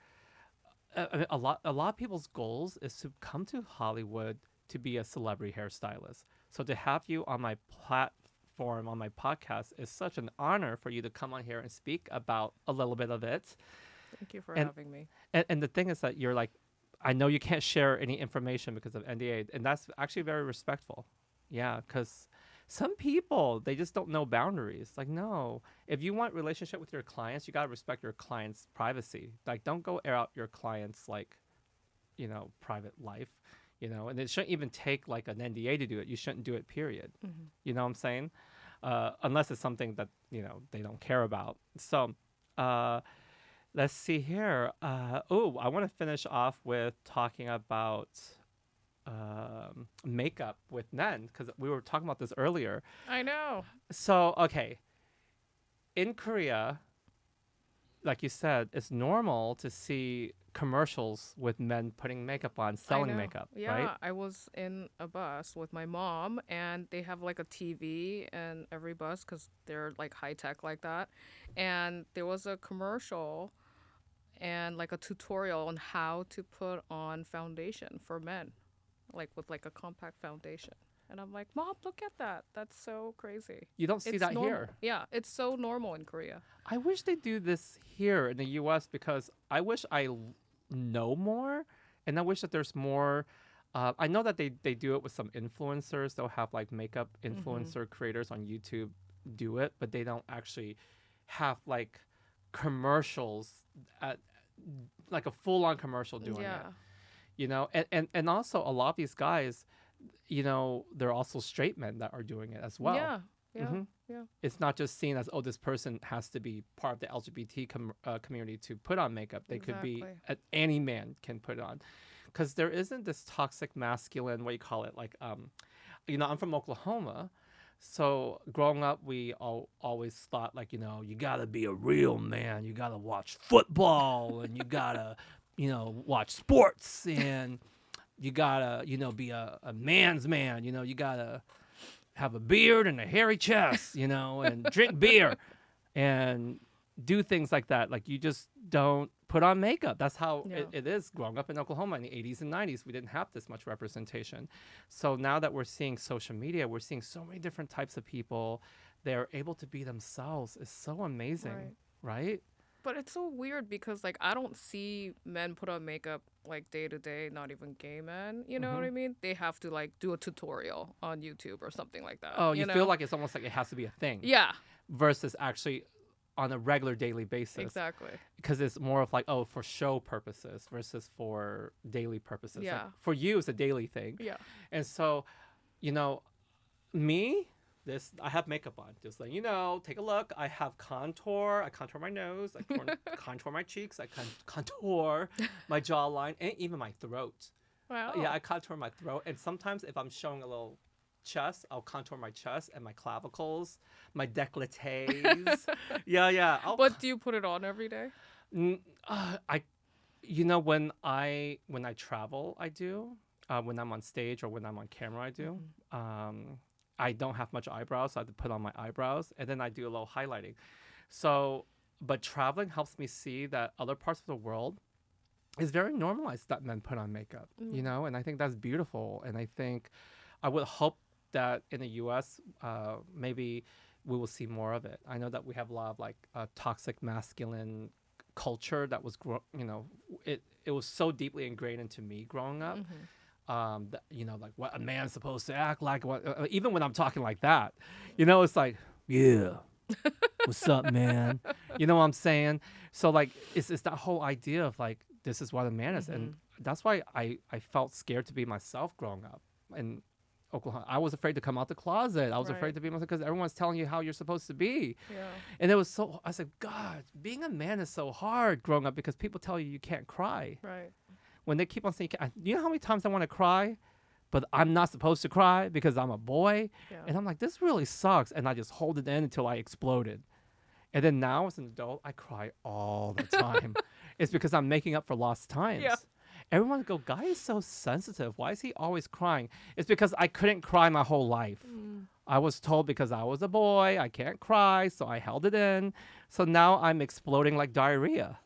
I mean, a lot of people's goals is to come to Hollywood to be a celebrity hairstylist. So to have you on my platform, on my podcast, is such an honor for you to come on here and speak about a little bit of it. Thank you for And having me. and the thing is that you're like, I know you can't share any information because of NDA, and that's actually very respectful. Yeah, because some people, they just don't know boundaries. Like, no, if you want relationship with your clients, you got to respect your clients' privacy. Like, don't go air out your clients' like, private life, and it shouldn't even take like an NDA to do it. You shouldn't do it, period. Mm-hmm. You know what I'm saying? Unless it's something that, they don't care about. So, let's see here. I want to finish off with talking about makeup with men, because we were talking about this earlier. I know. So, okay. In Korea, like you said, it's normal to see commercials with men putting makeup on, I selling know. makeup, Yeah, right? I was in a bus with my mom, and they have like a TV in every bus because they're like high tech like that. And there was a commercial and like a tutorial on how to put on foundation for men, like with like a compact foundation. And I'm like, Mom, look at that. That's so crazy. You don't see It's that normal. here. Yeah, it's so normal in Korea. I wish they do this here in the U.S. because I wish know more, and I wish that there's more. I know that they do it with some influencers. They'll have like makeup influencer creators on YouTube do it, but they don't actually have like commercials, like a full-on commercial doing it. And also a lot of these guys, they're also straight men that are doing it as well. Yeah. Mhm. Yeah. It's not just seen as, oh, this person has to be part of the LGBT community to put on makeup. They could be, Exactly. any man can put it on. Because there isn't this toxic masculine, what do you call it? Like, I'm from Oklahoma. So growing up, we always thought, like, you got to be a real man. You got to watch football and you got to, watch sports, and you got to, be a man's man. You got to have a beard and a hairy chest, and drink beer and do things like that. Like, you just don't put on makeup. That's how it is growing up in Oklahoma in the 80s and 90s. We didn't have this much representation. So now that we're seeing social media, we're seeing so many different types of people. They're able to be themselves. It's so amazing, right? But it's so weird because like I don't see men put on makeup like day to day, not even gay men. You know what I mean? They have to like do a tutorial on YouTube or something like that. Oh, you feel like it's almost like it has to be a thing. Yeah. Versus actually on a regular daily basis. Exactly. Because it's more of like, oh, for show purposes versus for daily purposes. Yeah. Like, for you, it's a daily thing. Yeah. And so, me, I have makeup on. Just like, take a look. I have contour. I contour my nose. I contour my cheeks. I contour my jawline and even my throat. Wow. Yeah, I contour my throat. And sometimes if I'm showing a little chest, I'll contour my chest and my clavicles, my décolletés. yeah. But do you put it on every day? When I travel, I do. When I'm on stage or when I'm on camera, I do. I don't have much eyebrows, so I have to put on my eyebrows, and then I do a little highlighting. So, but traveling helps me see that other parts of the world is very normalized that men put on makeup, and I think that's beautiful. And I think I would hope that in the U.S., maybe we will see more of it. I know that we have a lot of like toxic masculine culture that was, it was so deeply ingrained into me growing up. Like what a man's supposed to act like. Even when I'm talking like that, it's like, yeah, what's up, man? You know what I'm saying? So like, it's that whole idea of like, this is what a man is, and that's why I felt scared to be myself growing up in Oklahoma. I was afraid to come out the closet. I was afraid to be myself because everyone's telling you how you're supposed to be. Yeah. And it was so. I said, God, being a man is so hard growing up because people tell you can't cry. Right. When they keep on saying, you know how many times I want to cry, but I'm not supposed to cry because I'm a boy? Yeah. And I'm like, this really sucks. And I just hold it in until I exploded. And then now as an adult, I cry all the time. It's because I'm making up for lost times. Yeah. Everyone go, Guy is so sensitive. Why is he always crying? It's because I couldn't cry my whole life. I was told because I was a boy, I can't cry, so I held it in. So now I'm exploding like diarrhea.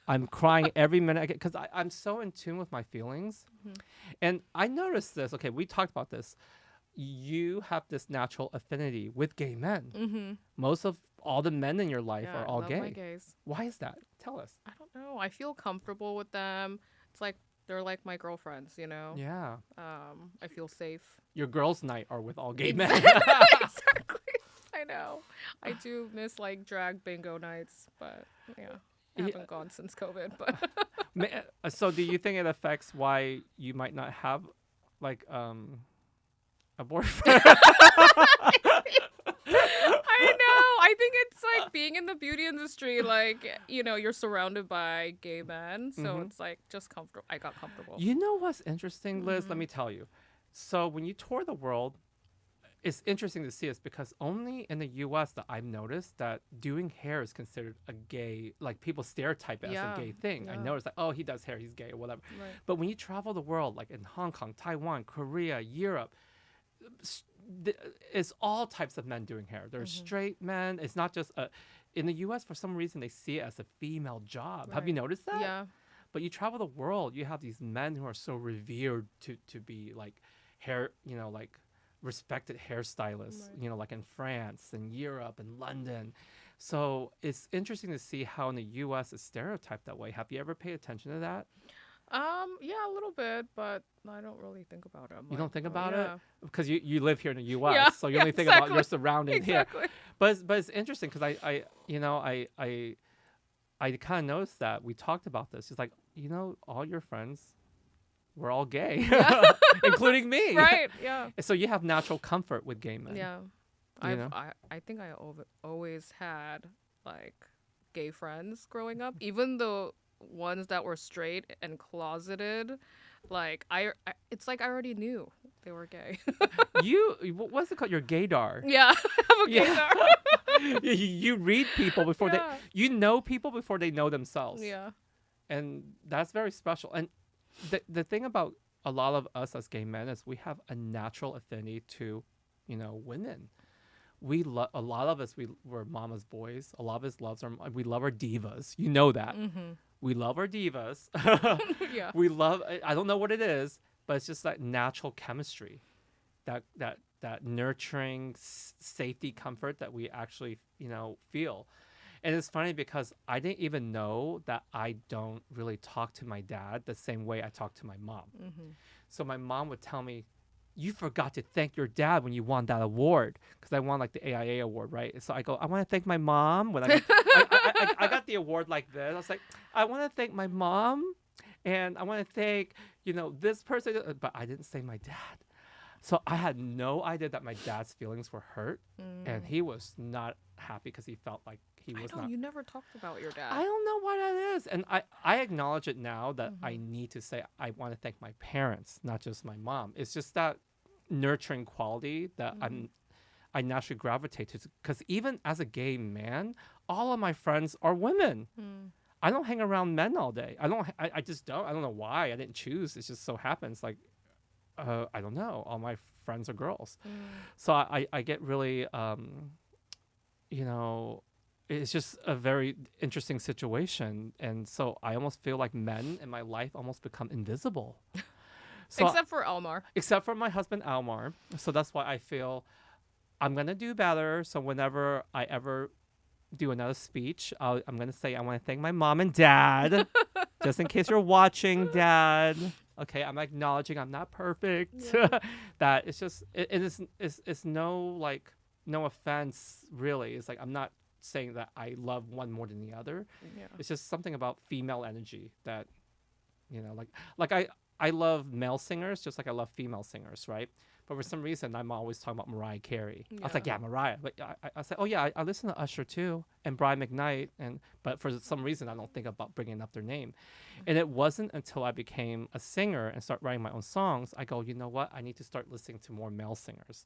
I'm crying every minute because I'm so in tune with my feelings. Mhm. And I noticed this. Okay, we talked about this. You have this natural affinity with gay men. Mm-hmm. Most of all the men in your life Yeah, are I all love my gay. gays. Why is that? Tell us. I don't know. I feel comfortable with them. It's like they're like my girlfriends, you know. Yeah. I feel safe. Your girls' night are with all gay men. Exactly. I know. I do miss like drag bingo nights, but yeah, I Yeah. haven't gone since COVID. But So do you think it affects why you might not have like a boyfriend? I know. I think it's like being in the beauty industry, like, you know, you're surrounded by gay men. So Mhm. it's like just comfortable. I got comfortable. You know what's interesting, Liz? Let Mhm. me tell you. So when you tour the world, it's interesting to see this because only in the U.S. that I've noticed that doing hair is considered a gay, like people stereotype it as Yeah, a gay thing. I yeah. noticed like, oh, he does hair, he's gay or whatever. Right. But when you travel the world, like in Hong Kong, Taiwan, Korea, Europe, s- it's all types of men doing hair. There's Mhm. straight men. It's not just a. In the U.S., for some reason, they see it as a female job. Have you Right. noticed that? Yeah. But you travel the world, you have these men who are so revered to be like hair, like respected hairstylists, Right. like in France and Europe and London. So it's interesting to see how in the US it's stereotyped that way. Have you ever paid attention to that? Yeah, a little bit, but I don't really think about it. I'm You don't like, think oh, about it? yeah. Because you live here in the US, Yeah, so you yeah, only think about exactly. your surroundings here. Exactly. But it's interesting because I kind of noticed that we talked about this. It's like, all your friends were all gay, Yeah. including me. Right. Yeah. So you have natural comfort with gay men. Yeah. You know? I think I always had like gay friends growing up, even the ones that were straight and closeted. Like it's like I already knew they were gay. What's it called? Your gaydar. Yeah, I have a Yeah. gaydar. You read people before Yeah. you know people before they know themselves. Yeah. And that's very special. And the thing about a lot of us as gay men is we have a natural affinity to, women. A lot of us, we're mama's boys. A lot of us we love our divas. You know that. Mhm. We love our divas. Yeah. We love, I don't know what it is, but it's just that natural chemistry, that nurturing safety comfort that we actually, feel. And it's funny because I didn't even know that I don't really talk to my dad the same way I talk to my mom. Mhm. So my mom would tell me, you forgot to thank your dad when you won that award, because I won like the AIA award, right? So I go, I want to thank my mom. When I got the award like this, I was like, I want to thank my mom, and I want to thank this person, but I didn't say my dad. So I had no idea that my dad's feelings were hurt, and he was not happy because he felt like he was not. You never talked about your dad. I don't know why that is. And I acknowledge it now that I need to say I want to thank my parents, not just my mom. It's just that nurturing quality that I naturally gravitate to. Because even as a gay man, all of my friends are women. I don't hang around men all day. I just don't. I don't know why. I didn't choose. It just so happens. Like, I don't know. All my friends are girls. So I get really, it's just a very interesting situation. And so I almost feel like men in my life almost become invisible. So Except for Elmar. except for my husband, Almar. So that's why I feel I'm going to do better. So whenever I ever do another speech, I'm going to say I want to thank my mom and dad. Just in case you're watching, Dad. Okay, I'm acknowledging I'm not perfect. Yeah. That it's just, it's no offense, really. It's like I'm not saying that I love one more than the other. Yeah. It's just something about female energy that, I love male singers just like I love female singers, right? But for some reason, I'm always talking about Mariah Carey. I was like, yeah, Mariah. But I said, oh yeah, I listen to Usher too, and Brian McKnight, but for some reason, I don't think about bringing up their name. And it wasn't until I became a singer and start writing my own songs, I go, you know what? I need to start listening to more male singers,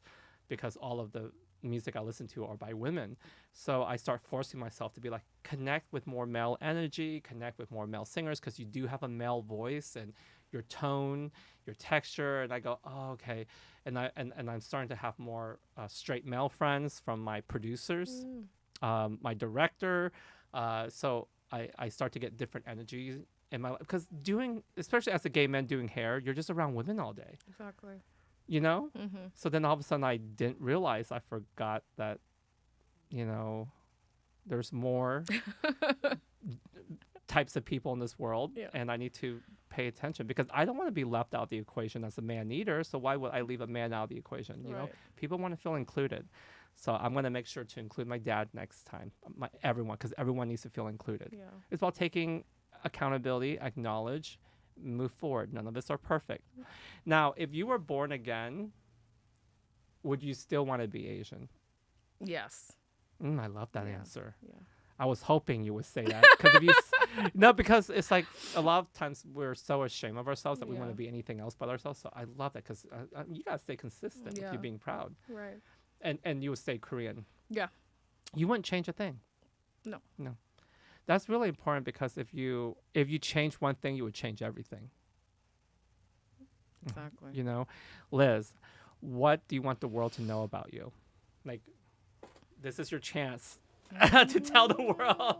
because all of the music I listen to are by women. So I start forcing myself to be like, connect with more male energy, connect with more male singers, because you do have a male voice and your tone, your texture. And I go, oh, okay. And I'm starting to have more straight male friends from my producers, my director. So I start to get different energies in my life. Because especially as a gay man doing hair, you're just around women all day. Exactly. You know? Mm-hmm. So then all of a sudden I didn't realize, I forgot that, you know, there's more types of people in this world, and I need to pay attention because I don't want to be left out of the equation as a man either. So why would I leave a man out of the equation? You know, people want to feel included. So I'm going to make sure to include my dad next time, everyone, because everyone needs to feel included. Yeah. It's about taking accountability, acknowledge, move forward. None of us are perfect. Now, if you were born again, would you still want to be Asian? Yes. I love that answer. Yeah. I was hoping you would say that because if you no, because it's like a lot of times we're so ashamed of ourselves that we want to be anything else but ourselves. So I love that because you gotta stay consistent with you being proud. Right. And you would stay Korean. Yeah. You wouldn't change a thing. No. That's really important because if you change one thing, you would change everything. Exactly. You know, Liz, what do you want the world to know about you? Like, this is your chance to tell the world.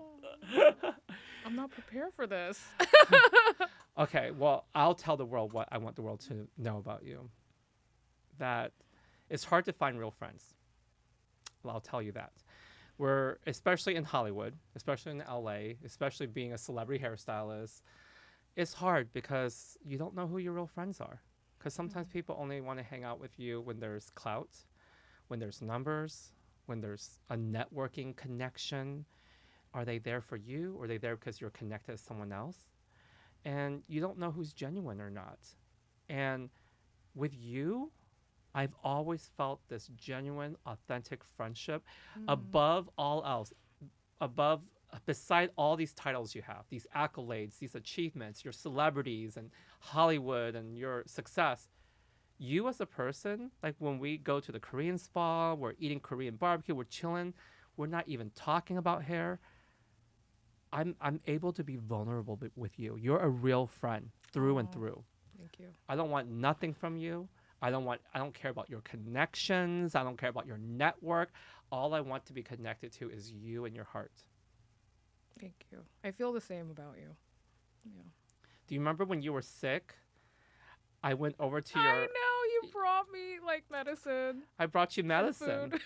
I'm not prepared for this. Okay, well, I'll tell the world what I want the world to know about you. That it's hard to find real friends. Well, I'll tell you that. We're, especially in Hollywood, especially in LA, especially being a celebrity hairstylist, it's hard because you don't know who your real friends are. Because sometimes people only want to hang out with you when there's clout, when there's numbers, when there's a networking connection. Are they there for you, or are they there because you're connected to someone else? And you don't know who's genuine or not. And with you, I've always felt this genuine, authentic friendship above all else, beside all these titles you have, these accolades, these achievements, your celebrities and Hollywood and your success. You as a person, like when we go to the Korean spa, we're eating Korean barbecue, we're chilling, we're not even talking about hair. I'm able to be vulnerable with you. You're a real friend through and through. Thank you. I don't want nothing from you. I don't care about your connections. I don't care about your network. All I want to be connected to is you and your heart. Thank you. I feel the same about you. Yeah. Do you remember when you were sick? I went over to your... I know, you brought me like medicine. I brought you medicine. Food.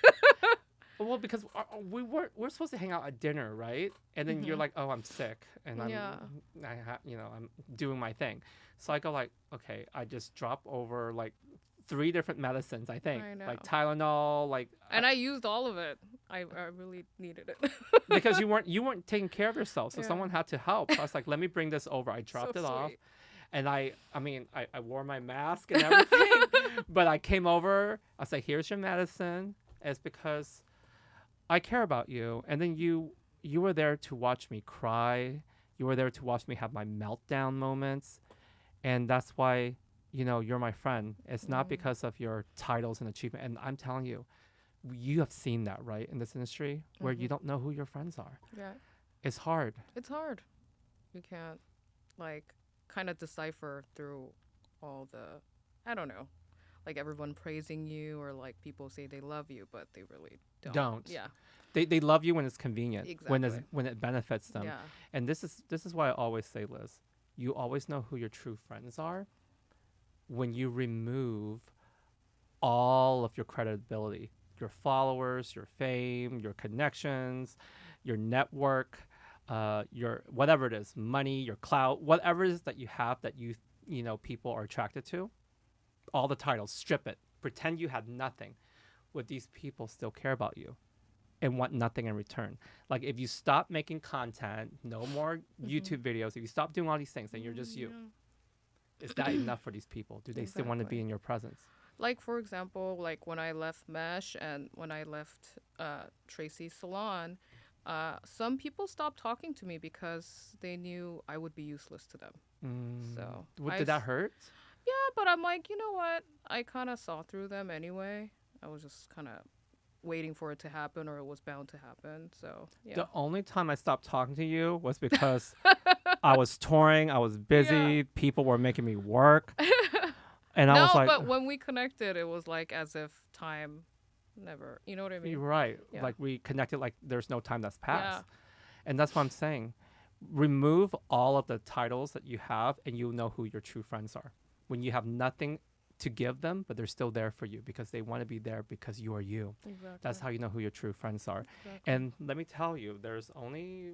Well, because we're supposed to hang out at dinner, right? And then you're like, "Oh, I'm sick," and I'm doing my thing. So I go like, "Okay," I just drop over like 3 different medicines, I think, like Tylenol, like. And I used all of it. I really needed it. Because you weren't taking care of yourself, so someone had to help. So I was like, "Let me bring this over." I dropped it off. And I wore my mask and everything, but I came over. I was like, "Here's your medicine." It's because I care about you. And then you were there to watch me cry. You were there to watch me have my meltdown moments. And that's why, you're my friend. It's not because of your titles and achievement. And I'm telling you, you have seen that, right, in this industry where you don't know who your friends are. Yeah. It's hard. It's hard. You can't, kind of decipher through all the, I don't know, like everyone praising you or like people say they love you, but they really don't. Yeah. They love you when it's convenient, exactly. when it benefits them. Yeah. And this is why I always say, Liz, you always know who your true friends are when you remove all of your credibility, your followers, your fame, your connections, your network, your whatever it is, money, your clout, whatever it is that you have that you people are attracted to. All the titles, strip it. Pretend you had nothing. Would these people still care about you and want nothing in return? Like if you stop making content, no more YouTube videos, if you stop doing all these things, then you're just you. Is that enough for these people? Do they still want to be in your presence? Like, for example, like when I left Mesh and when I left Tracy's salon, some people stopped talking to me because they knew I would be useless to them. So did that hurt? Yeah, but I'm like, you know what? I kind of saw through them anyway. I was just kind of waiting for it to happen, or it was bound to happen. So, yeah. The only time I stopped talking to you was because I was touring, I was busy, people were making me work. And I was like... No, but when we connected, it was like as if time never... You know what I mean? You're right. Yeah. Like we connected like there's no time that's passed. Yeah. And that's what I'm saying. remove all of the titles that you have, and you'll know who your true friends are. When you have nothing to give them, but they're still there for you because they want to be there because you are you. Exactly. That's how you know who your true friends are. Exactly. And let me tell you, there's only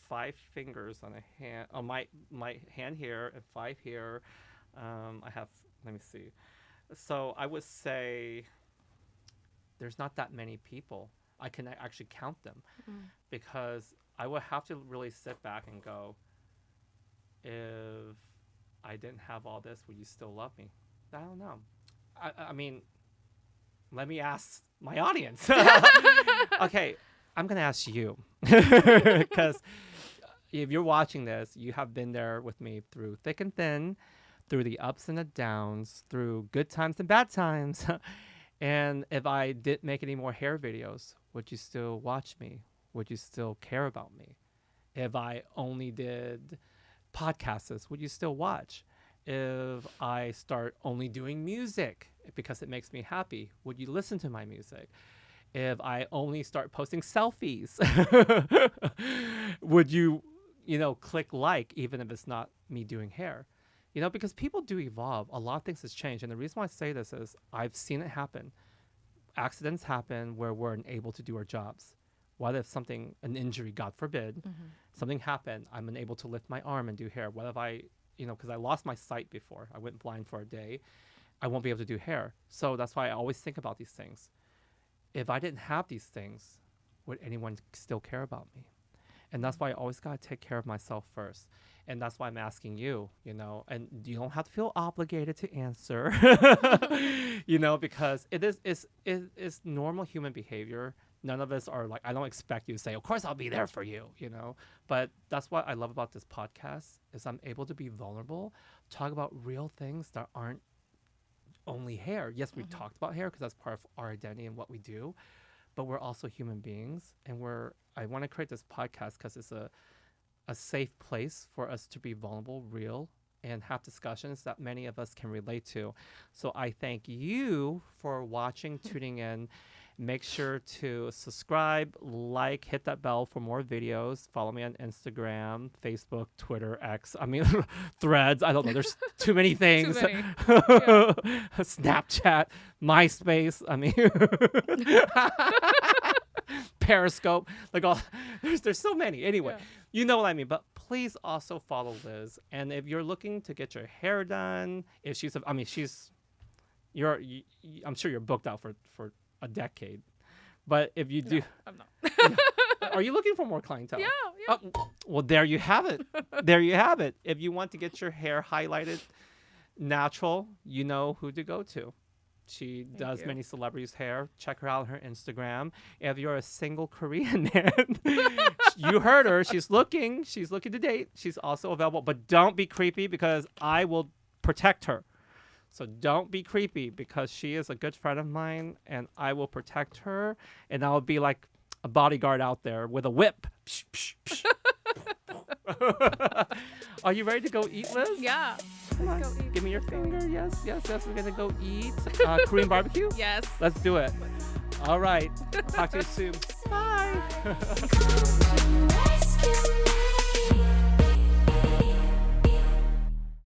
5 fingers on a hand, on my hand here, and 5 here. I have, let me see. So I would say there's not that many people. I can actually count them because I would have to really sit back and go, if I didn't have all this, would you still love me? I don't know. I mean, let me ask my audience. Okay, I'm going to ask you because if you're watching this, you have been there with me through thick and thin, through the ups and the downs, through good times and bad times. And if I didn't make any more hair videos, would you still watch me? Would you still care about me? If I only did podcasts, would you still watch? If I start only doing music because it makes me happy, would you listen to my music? If I only start posting selfies, would you click like, even if it's not me doing hair? Because people do evolve. A lot of things has changed. And the reason why I say this is I've seen it happen. Accidents happen where we're unable to do our jobs. What if an injury, God forbid, something happened, I'm unable to lift my arm and do hair? What if because I lost my sight before, I went blind for a day, I won't be able to do hair. So that's why I always think about these things. If I didn't have these things, would anyone still care about me? And that's why I always got to take care of myself first. And that's why I'm asking you, and you don't have to feel obligated to answer, because it's normal human behavior. None of us are like, I don't expect you to say, of course I'll be there for you, But that's what I love about this podcast is I'm able to be vulnerable, talk about real things that aren't only hair. Yes, we've talked about hair because that's part of our identity and what we do, but we're also human beings. And I want to create this podcast because it's a safe place for us to be vulnerable, real, and have discussions that many of us can relate to. So I thank you for watching, tuning in. Make sure to subscribe, like, hit that bell for more videos. Follow me on Instagram, Facebook, Twitter, X. I mean, Threads. I don't know. There's too many things. Too many. Yeah. Snapchat, MySpace. I mean, Periscope. Like there's so many. Anyway, you know what I mean. But please also follow Liz. And if you're looking to get your hair done, I'm sure you're booked out for a decade. But if you do, I'm not. Are you looking for more clientele? Yeah. Well, there you have it. There you have it. If you want to get your hair highlighted natural, you know who to go to. She does many celebrities' hair. Check her out on her Instagram. If you're a single Korean man, you heard her. She's looking to date. She's also available. But don't be creepy because I will protect her. So don't be creepy because she is a good friend of mine and I will protect her. And I'll be like a bodyguard out there with a whip. Psh, psh, psh. Are you ready to go eat, Liz? Yeah. Let's go eat. Give me your finger. Yes. We're going to go eat Korean barbecue? Yes. Let's do it. All right. Talk to you soon. Bye. Come to rescue me.